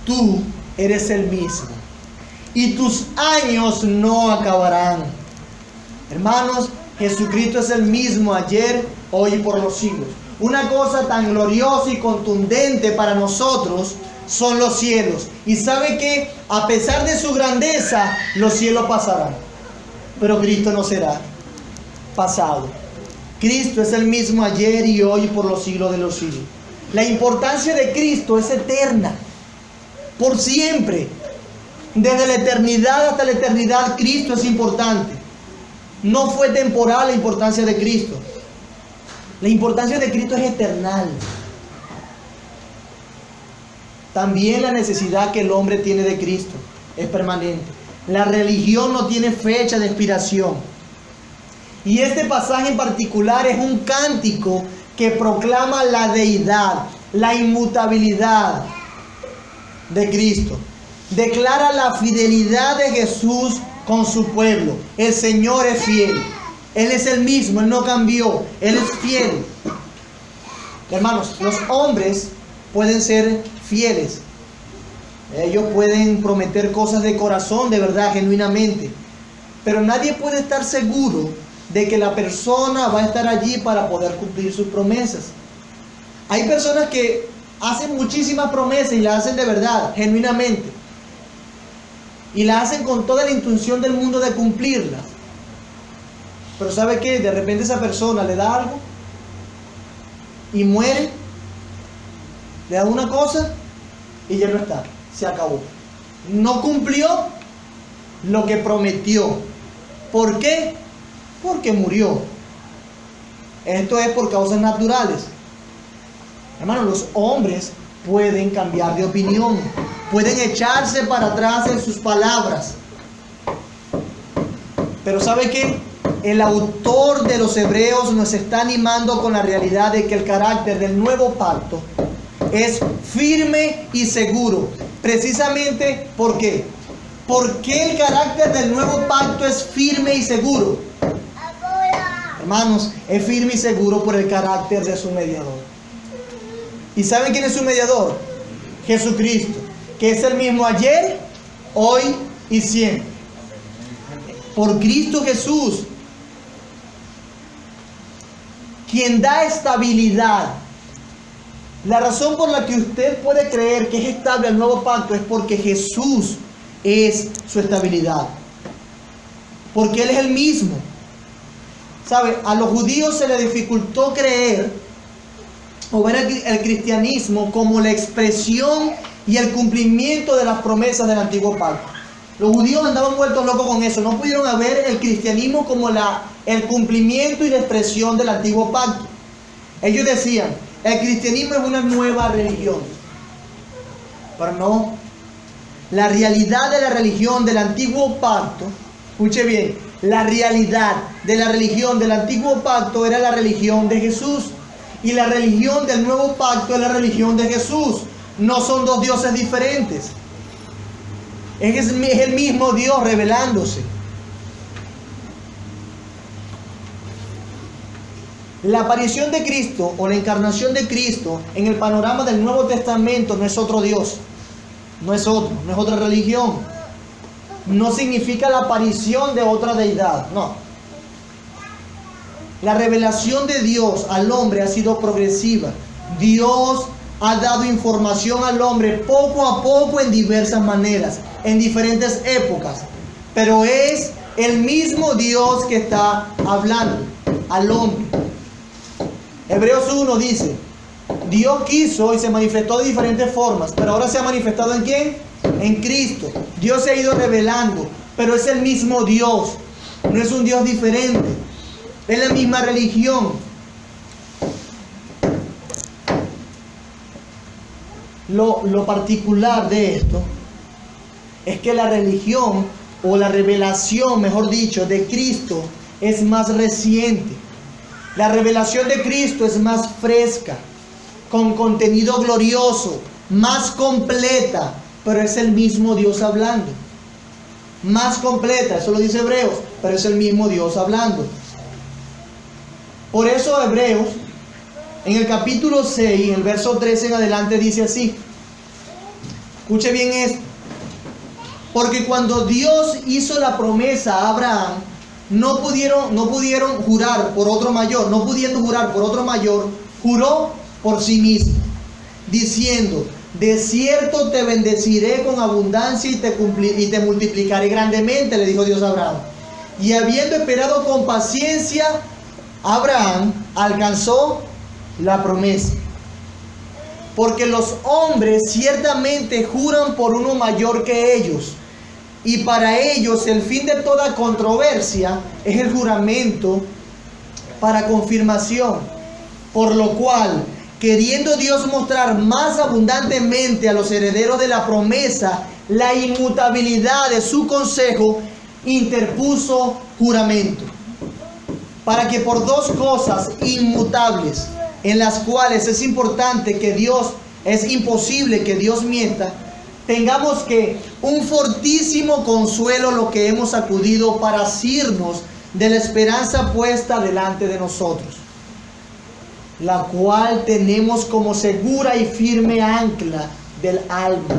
tú eres el mismo, y tus años no acabarán. Hermanos, Jesucristo es el mismo ayer, hoy y por los siglos. Una cosa tan gloriosa y contundente para nosotros son los cielos. Y sabe que a pesar de su grandeza, los cielos pasarán, pero Cristo no será pasado. Cristo es el mismo ayer y hoy y por los siglos de los siglos. La importancia de Cristo es eterna, por siempre. Desde la eternidad hasta la eternidad, Cristo es importante. No fue temporal la importancia de Cristo. La importancia de Cristo es eternal. También la necesidad que el hombre tiene de Cristo es permanente. La religión no tiene fecha de expiración. Y este pasaje en particular es un cántico que proclama la deidad, la inmutabilidad de Cristo. Declara la fidelidad de Jesús con su pueblo. El Señor es fiel. Él es el mismo, Él no cambió, Él es fiel. Hermanos, los hombres pueden ser fieles. Ellos pueden prometer cosas de corazón, de verdad, genuinamente. Pero nadie puede estar seguro de que la persona va a estar allí para poder cumplir sus promesas. Hay personas que hacen muchísimas promesas y las hacen de verdad, genuinamente. Y las hacen con toda la intención del mundo de cumplirlas. Pero ¿sabe qué? De repente esa persona le da algo y muere, le da una cosa y ya no está. se acabó. No cumplió lo que prometió. ¿Por qué? Porque murió. Esto es por causas naturales. Hermanos, los hombres pueden cambiar de opinión, pueden echarse para atrás en sus palabras. Pero ¿sabe qué? El autor de los Hebreos nos está animando con la realidad de que el carácter del nuevo pacto es firme y seguro. Precisamente, ¿por qué? ¿Por qué el carácter del nuevo pacto es firme y seguro? Hermanos, es firme y seguro por el carácter de su mediador. ¿Y saben quién es su mediador? Jesucristo, que es el mismo ayer, hoy y siempre. Por Cristo Jesús, quien da estabilidad. La razón por la que usted puede creer que es estable el nuevo pacto es porque Jesús es su estabilidad. Porque Él es el mismo. ¿Sabe? A los judíos se les dificultó creer o ver el cristianismo como la expresión y el cumplimiento de las promesas del antiguo pacto. Los judíos andaban vueltos locos con eso. No pudieron ver el cristianismo como el cumplimiento y la expresión del antiguo pacto. Ellos decían, el cristianismo es una nueva religión. Pero no. La realidad de la religión del antiguo pacto, escuche bien, la realidad de la religión del antiguo pacto era la religión de Jesús. Y la religión del nuevo pacto es la religión de Jesús. No son dos dioses diferentes. Es el mismo Dios revelándose. La aparición de Cristo o la encarnación de Cristo en el panorama del Nuevo Testamento no es otro Dios. No es otra religión. No significa la aparición de otra deidad. No. La revelación de Dios al hombre ha sido progresiva. Dios ha dado información al hombre poco a poco en diversas maneras, en diferentes épocas. Pero es el mismo Dios que está hablando al hombre. Hebreos 1 dice, Dios quiso y se manifestó de diferentes formas, pero ahora se ha manifestado ¿en quién? En Cristo. Dios se ha ido revelando, pero es el mismo Dios. No es un Dios diferente. Es la misma religión. Lo particular de esto es que la religión o la revelación, mejor dicho, de Cristo es más reciente. La revelación de Cristo es más fresca, con contenido glorioso, más completa, pero es el mismo Dios hablando. Más completa, eso lo dice Hebreos, pero es el mismo Dios hablando. Por eso Hebreos, en el capítulo 6, en el verso 13 en adelante, dice así. Escuche bien esto. Porque cuando Dios hizo la promesa a Abraham, no pudieron jurar por otro mayor. No pudiendo jurar por otro mayor, juró por sí mismo, diciendo, de cierto te bendeciré con abundancia y te multiplicaré grandemente, le dijo Dios a Abraham. Y habiendo esperado con paciencia, Abraham alcanzó la promesa. Porque los hombres ciertamente juran por uno mayor que ellos, y para ellos el fin de toda controversia es el juramento para confirmación. Por lo cual, queriendo Dios mostrar más abundantemente a los herederos de la promesa la inmutabilidad de su consejo, interpuso juramento, para que por dos cosas inmutables, en las cuales es imposible que Dios mienta, tengamos que un fortísimo consuelo lo que hemos acudido para asirnos de la esperanza puesta delante de nosotros, la cual tenemos como segura y firme ancla del alma,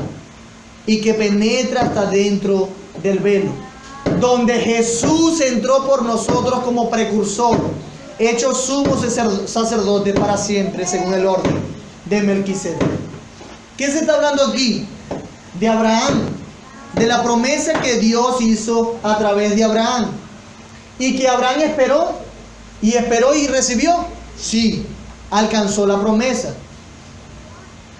y que penetra hasta dentro del velo, donde Jesús entró por nosotros como precursor, hecho sumo sacerdote para siempre, según el orden de Melquisedec. ¿Qué se está hablando aquí? De Abraham, de la promesa que Dios hizo a través de Abraham, y que Abraham esperó y recibió. Sí, alcanzó la promesa.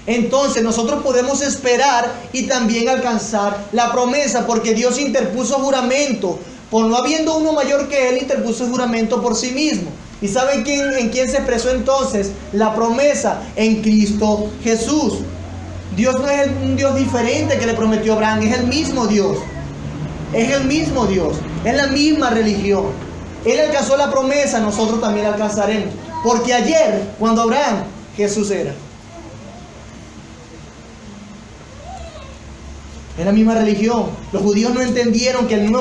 entonces nosotros podemos esperar y también alcanzar la promesa, porque Dios interpuso juramento. Por no habiendo uno mayor que Él, interpuso juramento por sí mismo. ¿Y saben en quién se expresó entonces la promesa? En Cristo Jesús. Dios no es un Dios diferente que le prometió a Abraham, es el mismo Dios. Es el mismo Dios, es la misma religión. Él alcanzó la promesa, nosotros también la alcanzaremos. Porque ayer, cuando Abraham, Jesús era. Es la misma religión. Los judíos no entendieron que el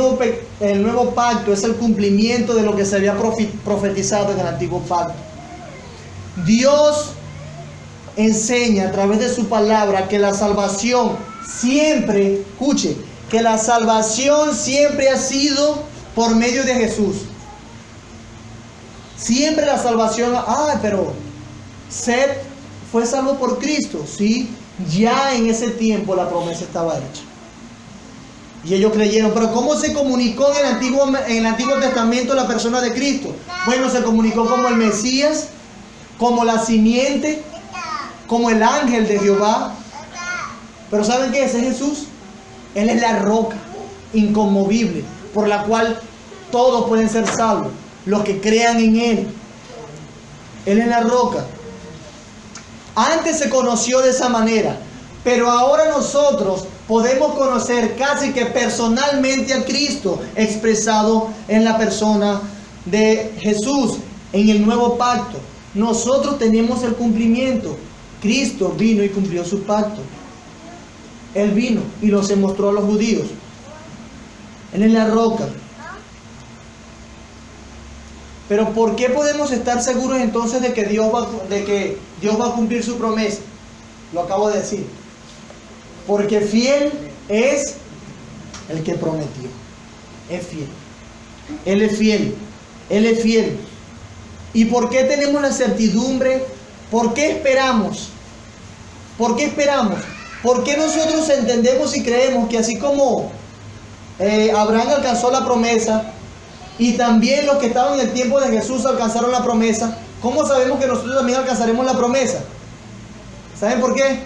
nuevo pacto es el cumplimiento de lo que se había profetizado en el antiguo pacto. Dios enseña a través de su palabra que la salvación siempre, escuche, que la salvación siempre ha sido por medio de Jesús. Siempre la salvación, pero Seth fue salvo por Cristo, sí. Ya en ese tiempo la promesa estaba hecha. Y ellos creyeron. Pero ¿cómo se comunicó en el Antiguo Testamento la persona de Cristo? Bueno, se comunicó como el Mesías, como la simiente, como el ángel de Jehová. Pero ¿saben qué? Ese es Jesús. Él es la roca inconmovible por la cual todos pueden ser salvos, los que crean en Él. Él es la roca. Antes se conoció de esa manera, pero ahora nosotros podemos conocer casi que personalmente a Cristo expresado en la persona de Jesús en el nuevo pacto. Nosotros tenemos el cumplimiento. Cristo vino y cumplió su pacto. Él vino y lo se mostró a los judíos. Él es la roca. Pero ¿por qué podemos estar seguros entonces de que Dios va a cumplir su promesa? Lo acabo de decir. Porque fiel es el que prometió. Es fiel. Él es fiel. Él es fiel. ¿Y por qué tenemos la certidumbre? ¿Por qué esperamos? ¿Por qué esperamos? ¿Por qué nosotros entendemos y creemos que así como Abraham alcanzó la promesa, y también los que estaban en el tiempo de Jesús alcanzaron la promesa, ¿cómo sabemos que nosotros también alcanzaremos la promesa? ¿Saben por qué?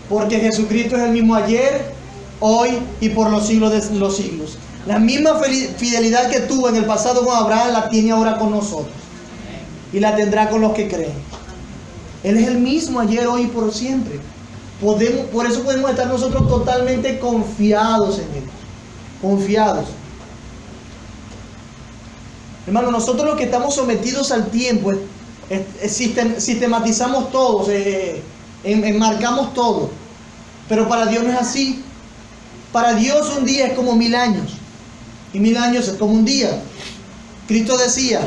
Porque Jesucristo es el mismo ayer, hoy y por los siglos de los siglos. La misma fidelidad que tuvo en el pasado con Abraham la tiene ahora con nosotros. Y la tendrá con los que creen. Él es el mismo ayer, hoy y por siempre. Por eso podemos estar nosotros totalmente confiados en Él. Confiados. Hermano, nosotros los que estamos sometidos al tiempo, sistematizamos todo, enmarcamos todo. Pero para Dios no es así. Para Dios un día es como 1000 años. Y 1000 años es como un día. Cristo decía,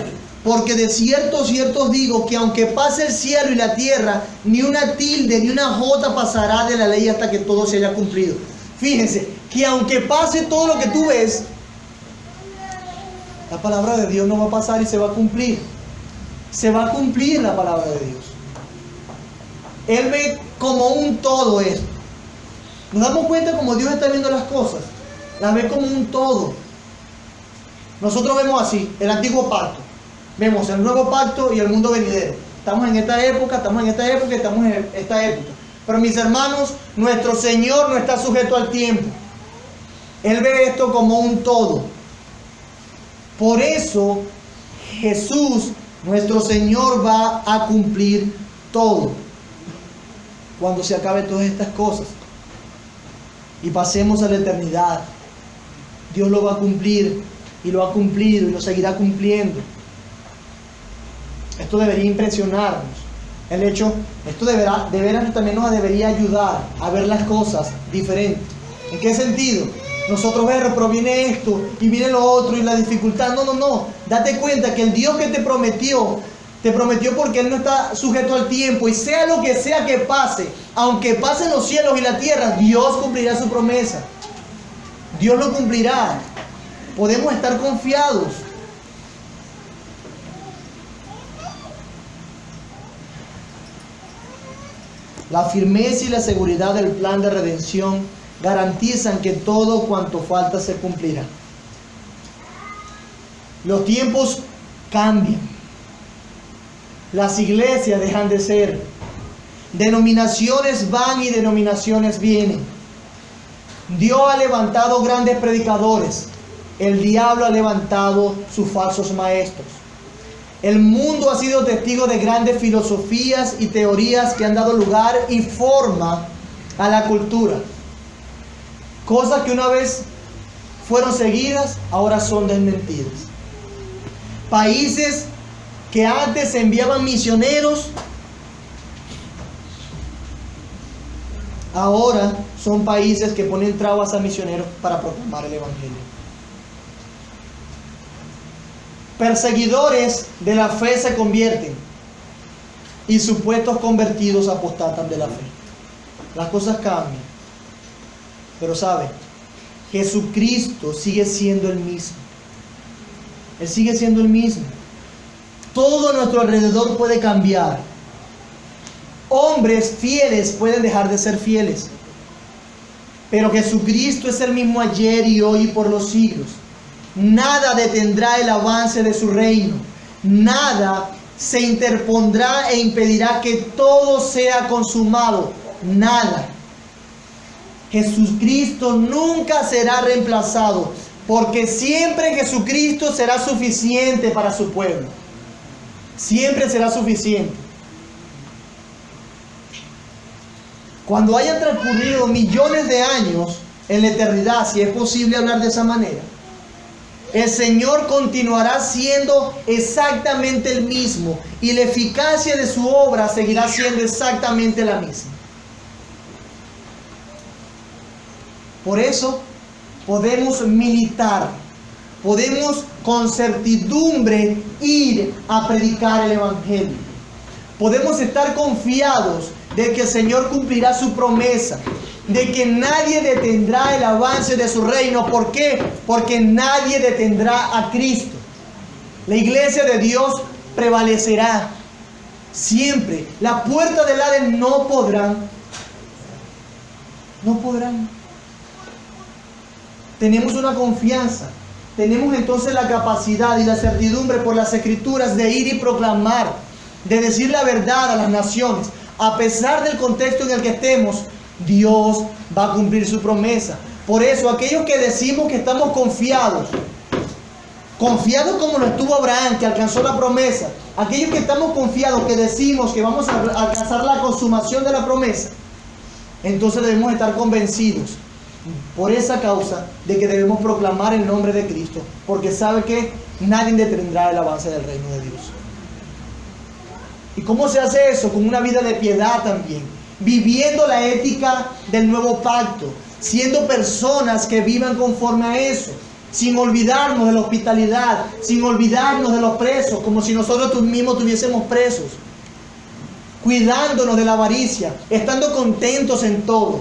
porque de cierto os digo que aunque pase el cielo y la tierra, ni una tilde ni una jota pasará de la ley hasta que todo se haya cumplido. Fíjense, que aunque pase todo lo que tú ves, la palabra de Dios no va a pasar y se va a cumplir. Se va a cumplir la palabra de Dios. Él ve como un todo esto. Nos damos cuenta como Dios está viendo las cosas. Las ve como un todo. Nosotros vemos así, el antiguo pacto. Vemos el nuevo pacto y el mundo venidero. Estamos en esta época, estamos en esta época, estamos en esta época. Pero mis hermanos, nuestro Señor no está sujeto al tiempo. Él ve esto como un todo. Por eso Jesús, nuestro Señor, va a cumplir todo. Cuando se acaben todas estas cosas y pasemos a la eternidad, Dios lo va a cumplir y lo ha cumplido y lo seguirá cumpliendo. Esto debería impresionarnos. Esto de veras también nos debería ayudar a ver las cosas diferentes. ¿En qué sentido? Nosotros vemos, pero viene esto y viene lo otro y la dificultad. No. Date cuenta que el Dios que te prometió porque Él no está sujeto al tiempo. Y sea lo que sea que pase, aunque pasen los cielos y la tierra, Dios cumplirá su promesa. Dios lo cumplirá. Podemos estar confiados. La firmeza y la seguridad del plan de redención garantizan que todo cuanto falta se cumplirá. Los tiempos cambian. Las iglesias dejan de ser. Denominaciones van y denominaciones vienen. Dios ha levantado grandes predicadores. El diablo ha levantado sus falsos maestros. El mundo ha sido testigo de grandes filosofías y teorías que han dado lugar y forma a la cultura. Cosas que una vez fueron seguidas, ahora son desmentidas. Países que antes enviaban misioneros, ahora son países que ponen trabas a misioneros para proclamar el Evangelio. Perseguidores de la fe se convierten y supuestos convertidos apostatan de la fe. Las cosas cambian. Pero ¿sabe? Jesucristo sigue siendo el mismo. Él sigue siendo el mismo. Todo a nuestro alrededor puede cambiar. Hombres fieles pueden dejar de ser fieles. Pero Jesucristo es el mismo ayer y hoy y por los siglos. Nada detendrá el avance de su reino. Nada se interpondrá e impedirá que todo sea consumado. Nada. Jesucristo nunca será reemplazado, porque siempre Jesucristo será suficiente para su pueblo. Siempre será suficiente. Cuando hayan transcurrido millones de años en la eternidad, si es posible hablar de esa manera, el Señor continuará siendo exactamente el mismo y la eficacia de su obra seguirá siendo exactamente la misma. Por eso podemos militar, podemos con certidumbre ir a predicar el Evangelio. Podemos estar confiados de que el Señor cumplirá su promesa, de que nadie detendrá el avance de su reino. ¿Por qué? Porque nadie detendrá a Cristo. La iglesia de Dios prevalecerá siempre. Las puertas del Hades no podrán. Tenemos una confianza. Tenemos entonces la capacidad y la certidumbre por las Escrituras de ir y proclamar, de decir la verdad a las naciones. A pesar del contexto en el que estemos, Dios va a cumplir su promesa. Por eso, aquellos que decimos que estamos confiados como lo estuvo Abraham, que alcanzó la promesa, aquellos que estamos confiados, que decimos que vamos a alcanzar la consumación de la promesa, entonces debemos estar convencidos por esa causa de que debemos proclamar el nombre de Cristo, porque sabe que nadie detendrá el avance del reino de Dios. ¿Y cómo se hace eso? Con una vida de piedad también, viviendo la ética del nuevo pacto, siendo personas que vivan conforme a eso, sin olvidarnos de la hospitalidad, sin olvidarnos de los presos, como si nosotros mismos tuviésemos presos, cuidándonos de la avaricia, estando contentos en todo.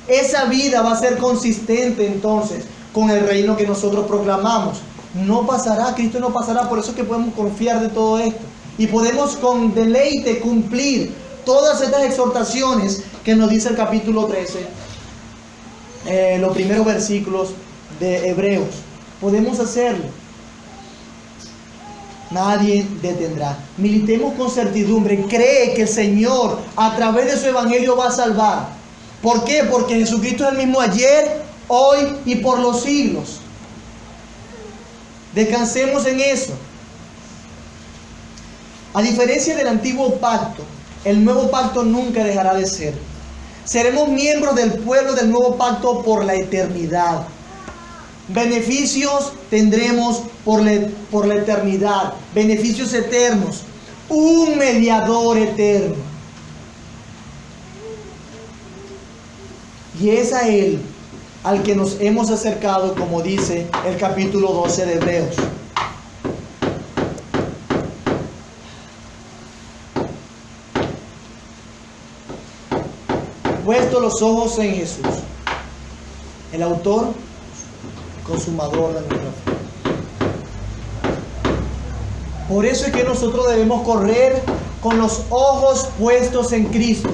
Esa vida va a ser consistente entonces con el reino que nosotros proclamamos. No pasará, Cristo no pasará, por eso es que podemos confiar de todo esto. Y podemos con deleite cumplir todas estas exhortaciones que nos dice el capítulo 13, los primeros versículos de Hebreos. Podemos hacerlo. Nadie detendrá. Militemos con certidumbre. Cree que el Señor a través de su evangelio va a salvar. ¿Por qué? Porque Jesucristo es el mismo ayer, hoy y por los siglos. Descansemos en eso. A diferencia del antiguo pacto, el nuevo pacto nunca dejará de ser. Seremos miembros del pueblo del nuevo pacto por la eternidad. Beneficios tendremos por la eternidad. Beneficios eternos. Un mediador eterno. Y es a Él al que nos hemos acercado, como dice el capítulo 12 de Hebreos. Puesto los ojos en Jesús, el autor y consumador de nuestra fe. Por eso es que nosotros debemos correr con los ojos puestos en Cristo.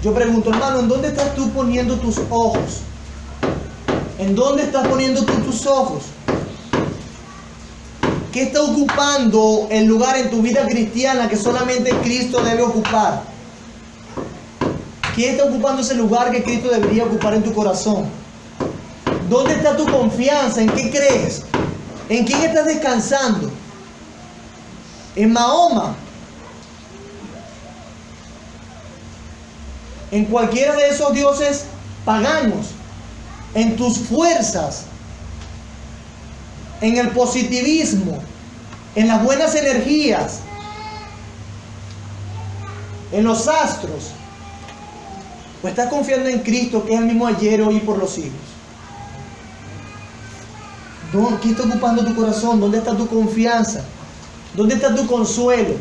Yo pregunto, hermano, ¿en dónde estás tú poniendo tus ojos? ¿En dónde estás poniendo tú tus ojos? ¿Qué está ocupando el lugar en tu vida cristiana que solamente Cristo debe ocupar? ¿Quién está ocupando ese lugar que Cristo debería ocupar en tu corazón? ¿Dónde está tu confianza? ¿En qué crees? ¿En quién estás descansando? ¿En Mahoma? ¿En cualquiera de esos dioses paganos? ¿En tus fuerzas? ¿En el positivismo? ¿En las buenas energías? ¿En los astros? ¿O estás confiando en Cristo, que es el mismo ayer, hoy y por los siglos? ¿Qué está ocupando tu corazón? ¿Dónde está tu confianza? ¿Dónde está tu consuelo?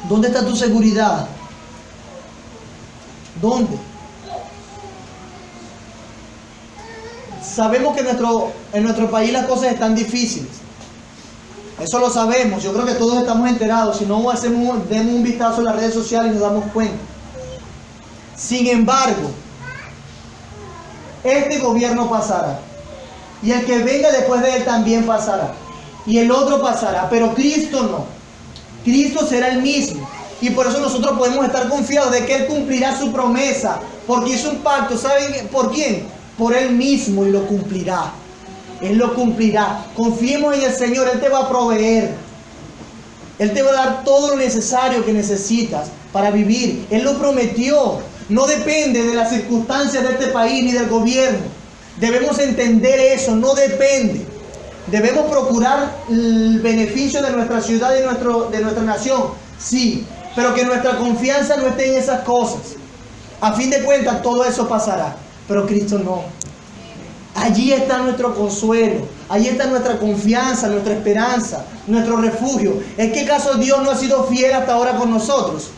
¿Dónde está tu seguridad? ¿Dónde? Sabemos que en nuestro país las cosas están difíciles. Eso lo sabemos. Yo creo que todos estamos enterados. Si no, demos un vistazo en las redes sociales y nos damos cuenta. Sin embargo, este gobierno pasará. Y el que venga después de él también pasará. Y el otro pasará. Pero Cristo no. Cristo será el mismo. Y por eso nosotros podemos estar confiados de que Él cumplirá su promesa. Porque hizo un pacto. ¿Saben por quién? Por Él mismo, y lo cumplirá. Él lo cumplirá. Confiemos en el Señor. Él te va a proveer. Él te va a dar todo lo necesario que necesitas para vivir. Él lo prometió. No depende de las circunstancias de este país ni del gobierno. Debemos entender eso. No depende. Debemos procurar el beneficio de nuestra ciudad y de nuestra nación. Sí, pero que nuestra confianza no esté en esas cosas. A fin de cuentas, todo eso pasará. Pero Cristo no. Allí está nuestro consuelo. Allí está nuestra confianza, nuestra esperanza, nuestro refugio. ¿En qué caso Dios no ha sido fiel hasta ahora con nosotros?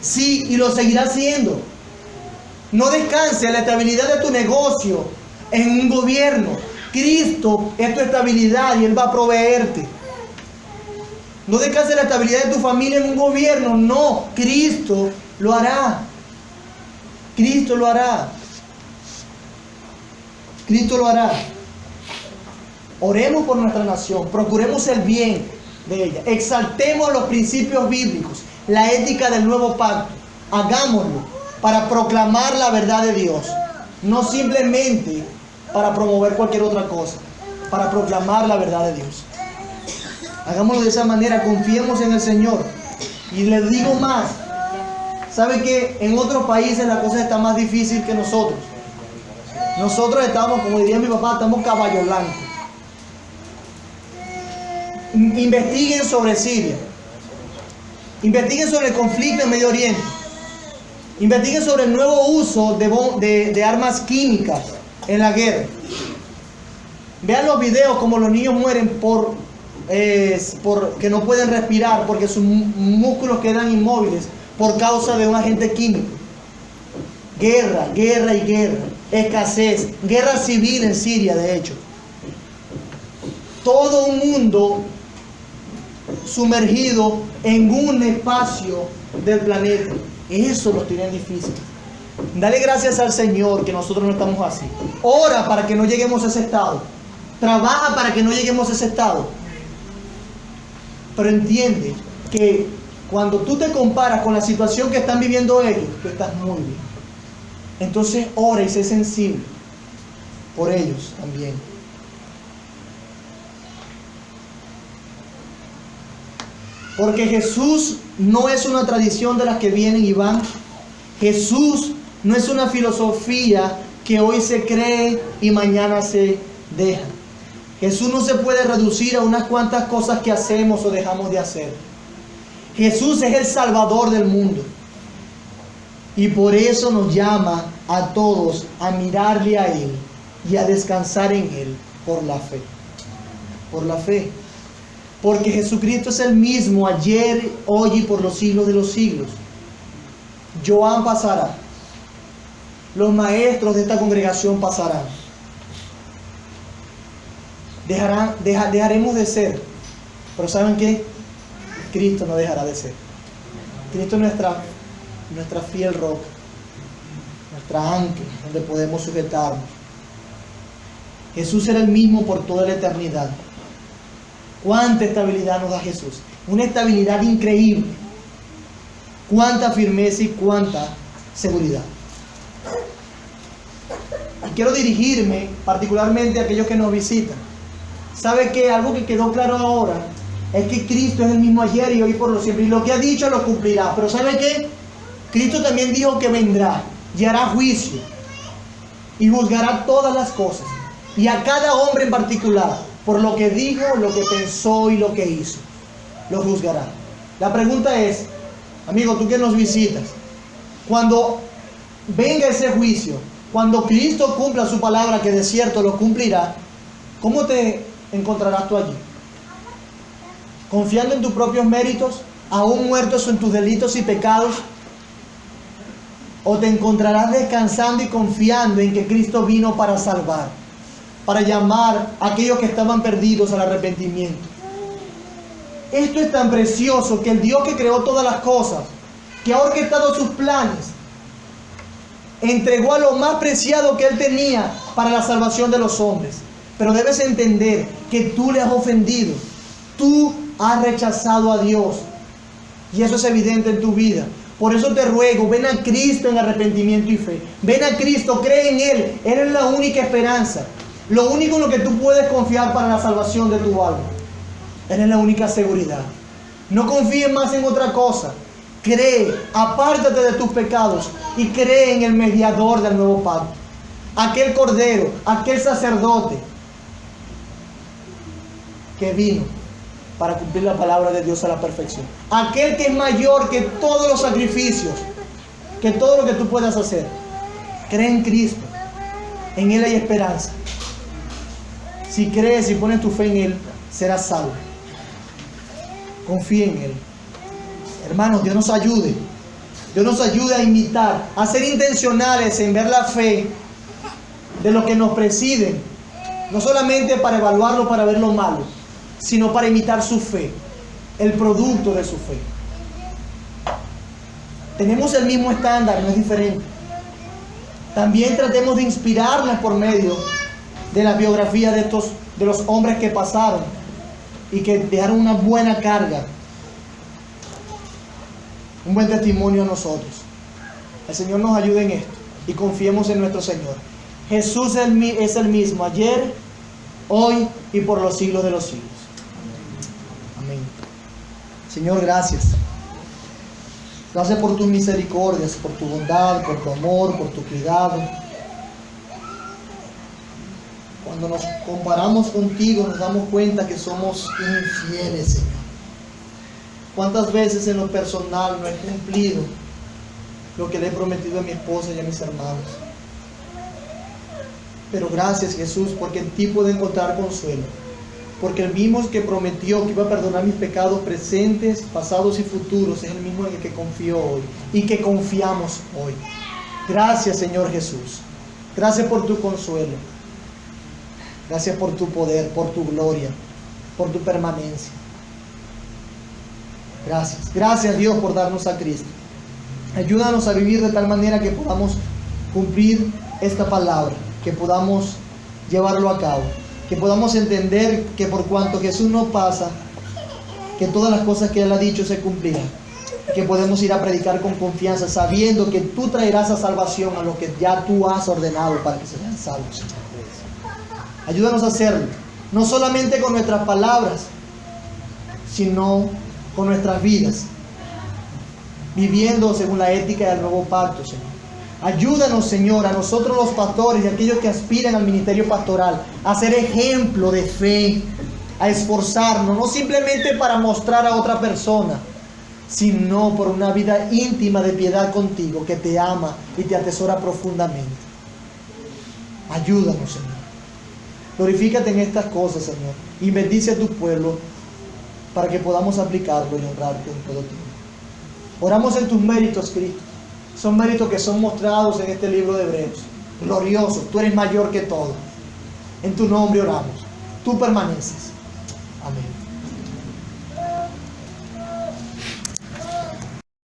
Sí, y lo seguirá siendo. No descanse en la estabilidad de tu negocio, en un gobierno. Cristo es tu estabilidad y Él va a proveerte. No descanse en la estabilidad de tu familia en un gobierno. No, Cristo lo hará. Cristo lo hará. Cristo lo hará. Oremos por nuestra nación. Procuremos el bien de ella. Exaltemos los principios bíblicos, la ética del nuevo pacto. Hagámoslo para proclamar la verdad de Dios. No simplemente para promover cualquier otra cosa. Para proclamar la verdad de Dios. Hagámoslo de esa manera. Confiemos en el Señor. Y les digo más. ¿Sabe que en otros países la cosa está más difícil que nosotros? Nosotros estamos, como diría mi papá, estamos caballo blanco. Investiguen sobre Siria. Investiguen sobre el conflicto en Medio Oriente. Investiguen sobre el nuevo uso de armas químicas en la guerra. Vean los videos como los niños mueren por que no pueden respirar, porque sus músculos quedan inmóviles por causa de un agente químico. Guerra, guerra y guerra. Escasez. Guerra civil en Siria, de hecho. Todo un mundo sumergido en un espacio del planeta. Eso lo tiene difícil. Dale gracias al Señor que nosotros no estamos así. Ora para que no lleguemos a ese estado. Trabaja para que no lleguemos a ese estado. Pero entiende que cuando tú te comparas con la situación que están viviendo ellos, tú estás muy bien. Entonces ora y sé sensible por ellos también. Porque Jesús no es una tradición de las que vienen y van. Jesús no es una filosofía que hoy se cree y mañana se deja. Jesús no se puede reducir a unas cuantas cosas que hacemos o dejamos de hacer. Jesús es el Salvador del mundo. Y por eso nos llama a todos a mirarle a Él y a descansar en Él por la fe. Por la fe. Porque Jesucristo es el mismo ayer, hoy y por los siglos de los siglos. Joan pasará. Los maestros de esta congregación pasarán. Dejaremos de ser. Pero ¿saben qué? Cristo no dejará de ser. Cristo es nuestra fiel roca, nuestra ancla, donde podemos sujetarnos. Jesús será el mismo por toda la eternidad. Cuánta estabilidad nos da Jesús. Una estabilidad increíble. Cuánta firmeza y cuánta seguridad. Y quiero dirigirme particularmente a aquellos que nos visitan. ¿Sabe qué? Algo que quedó claro ahora es que Cristo es el mismo ayer y hoy por lo siempre. Y lo que ha dicho lo cumplirá. Pero ¿sabe qué? Cristo también dijo que vendrá y hará juicio. Y juzgará todas las cosas. Y a cada hombre en particular, por lo que dijo, lo que pensó y lo que hizo, lo juzgará. La pregunta es, amigo, tú que nos visitas, cuando venga ese juicio, cuando Cristo cumpla su palabra, que de cierto lo cumplirá, ¿cómo te encontrarás tú allí? ¿Confiando en tus propios méritos, aún muertos en tus delitos y pecados? ¿O te encontrarás descansando y confiando en que Cristo vino para salvar, para llamar a aquellos que estaban perdidos al arrepentimiento? Esto es tan precioso que el Dios que creó todas las cosas, que ha orquestado sus planes, entregó a lo más preciado que Él tenía para la salvación de los hombres. Pero debes entender que tú le has ofendido, tú has rechazado a Dios, y eso es evidente en tu vida. Por eso te ruego, ven a Cristo en arrepentimiento y fe. Ven a Cristo, cree en Él. Él es la única esperanza. Lo único en lo que tú puedes confiar para la salvación de tu alma. Él es la única seguridad. No confíes más en otra cosa. Cree, apártate de tus pecados y cree en el mediador del nuevo pacto. Aquel cordero, aquel sacerdote que vino para cumplir la palabra de Dios a la perfección. Aquel que es mayor que todos los sacrificios, que todo lo que tú puedas hacer. Cree en Cristo. En Él hay esperanza. Si crees y pones tu fe en Él, serás salvo. Confía en Él. Hermanos, Dios nos ayude. Dios nos ayude a imitar, a ser intencionales en ver la fe de los que nos presiden. No solamente para evaluarlo, para ver lo malo, sino para imitar su fe, el producto de su fe. Tenemos el mismo estándar, no es diferente. También tratemos de inspirarnos por medio de la biografía de los hombres que pasaron y que dejaron una buena carga, un buen testimonio a nosotros. El Señor nos ayude en esto y confiemos en nuestro Señor. Jesús es el mismo ayer, hoy y por los siglos de los siglos. Amén. Señor, gracias. Gracias por tus misericordias, por tu bondad, por tu amor, por tu cuidado. Cuando nos comparamos contigo nos damos cuenta que somos infieles, Señor. ¿Cuántas veces en lo personal no he cumplido lo que le he prometido a mi esposa y a mis hermanos? Pero gracias, Jesús, porque en ti puedo encontrar consuelo. Porque el mismo que prometió que iba a perdonar mis pecados presentes, pasados y futuros es el mismo en el que confío hoy y que confiamos hoy. Gracias, Señor Jesús. Gracias por tu consuelo. Gracias por tu poder, por tu gloria, por tu permanencia. Gracias. Gracias, Dios, por darnos a Cristo. Ayúdanos a vivir de tal manera que podamos cumplir esta palabra, que podamos llevarlo a cabo, que podamos entender que por cuanto Jesús no pasa, que todas las cosas que Él ha dicho se cumplirán, que podemos ir a predicar con confianza, sabiendo que tú traerás a salvación a los que ya tú has ordenado para que sean salvos. Ayúdanos a hacerlo, no solamente con nuestras palabras, sino con nuestras vidas, viviendo según la ética del nuevo pacto, Señor. Ayúdanos, Señor, a nosotros los pastores y a aquellos que aspiran al ministerio pastoral, a ser ejemplo de fe, a esforzarnos, no simplemente para mostrar a otra persona, sino por una vida íntima de piedad contigo, que te ama y te atesora profundamente. Ayúdanos, Señor. Glorifícate en estas cosas, Señor, y bendice a tu pueblo para que podamos aplicarlo y honrarte en todo tiempo. Oramos en tus méritos, Cristo. Son méritos que son mostrados en este libro de Hebreos. Glorioso, tú eres mayor que todo. En tu nombre oramos. Tú permaneces. Amén.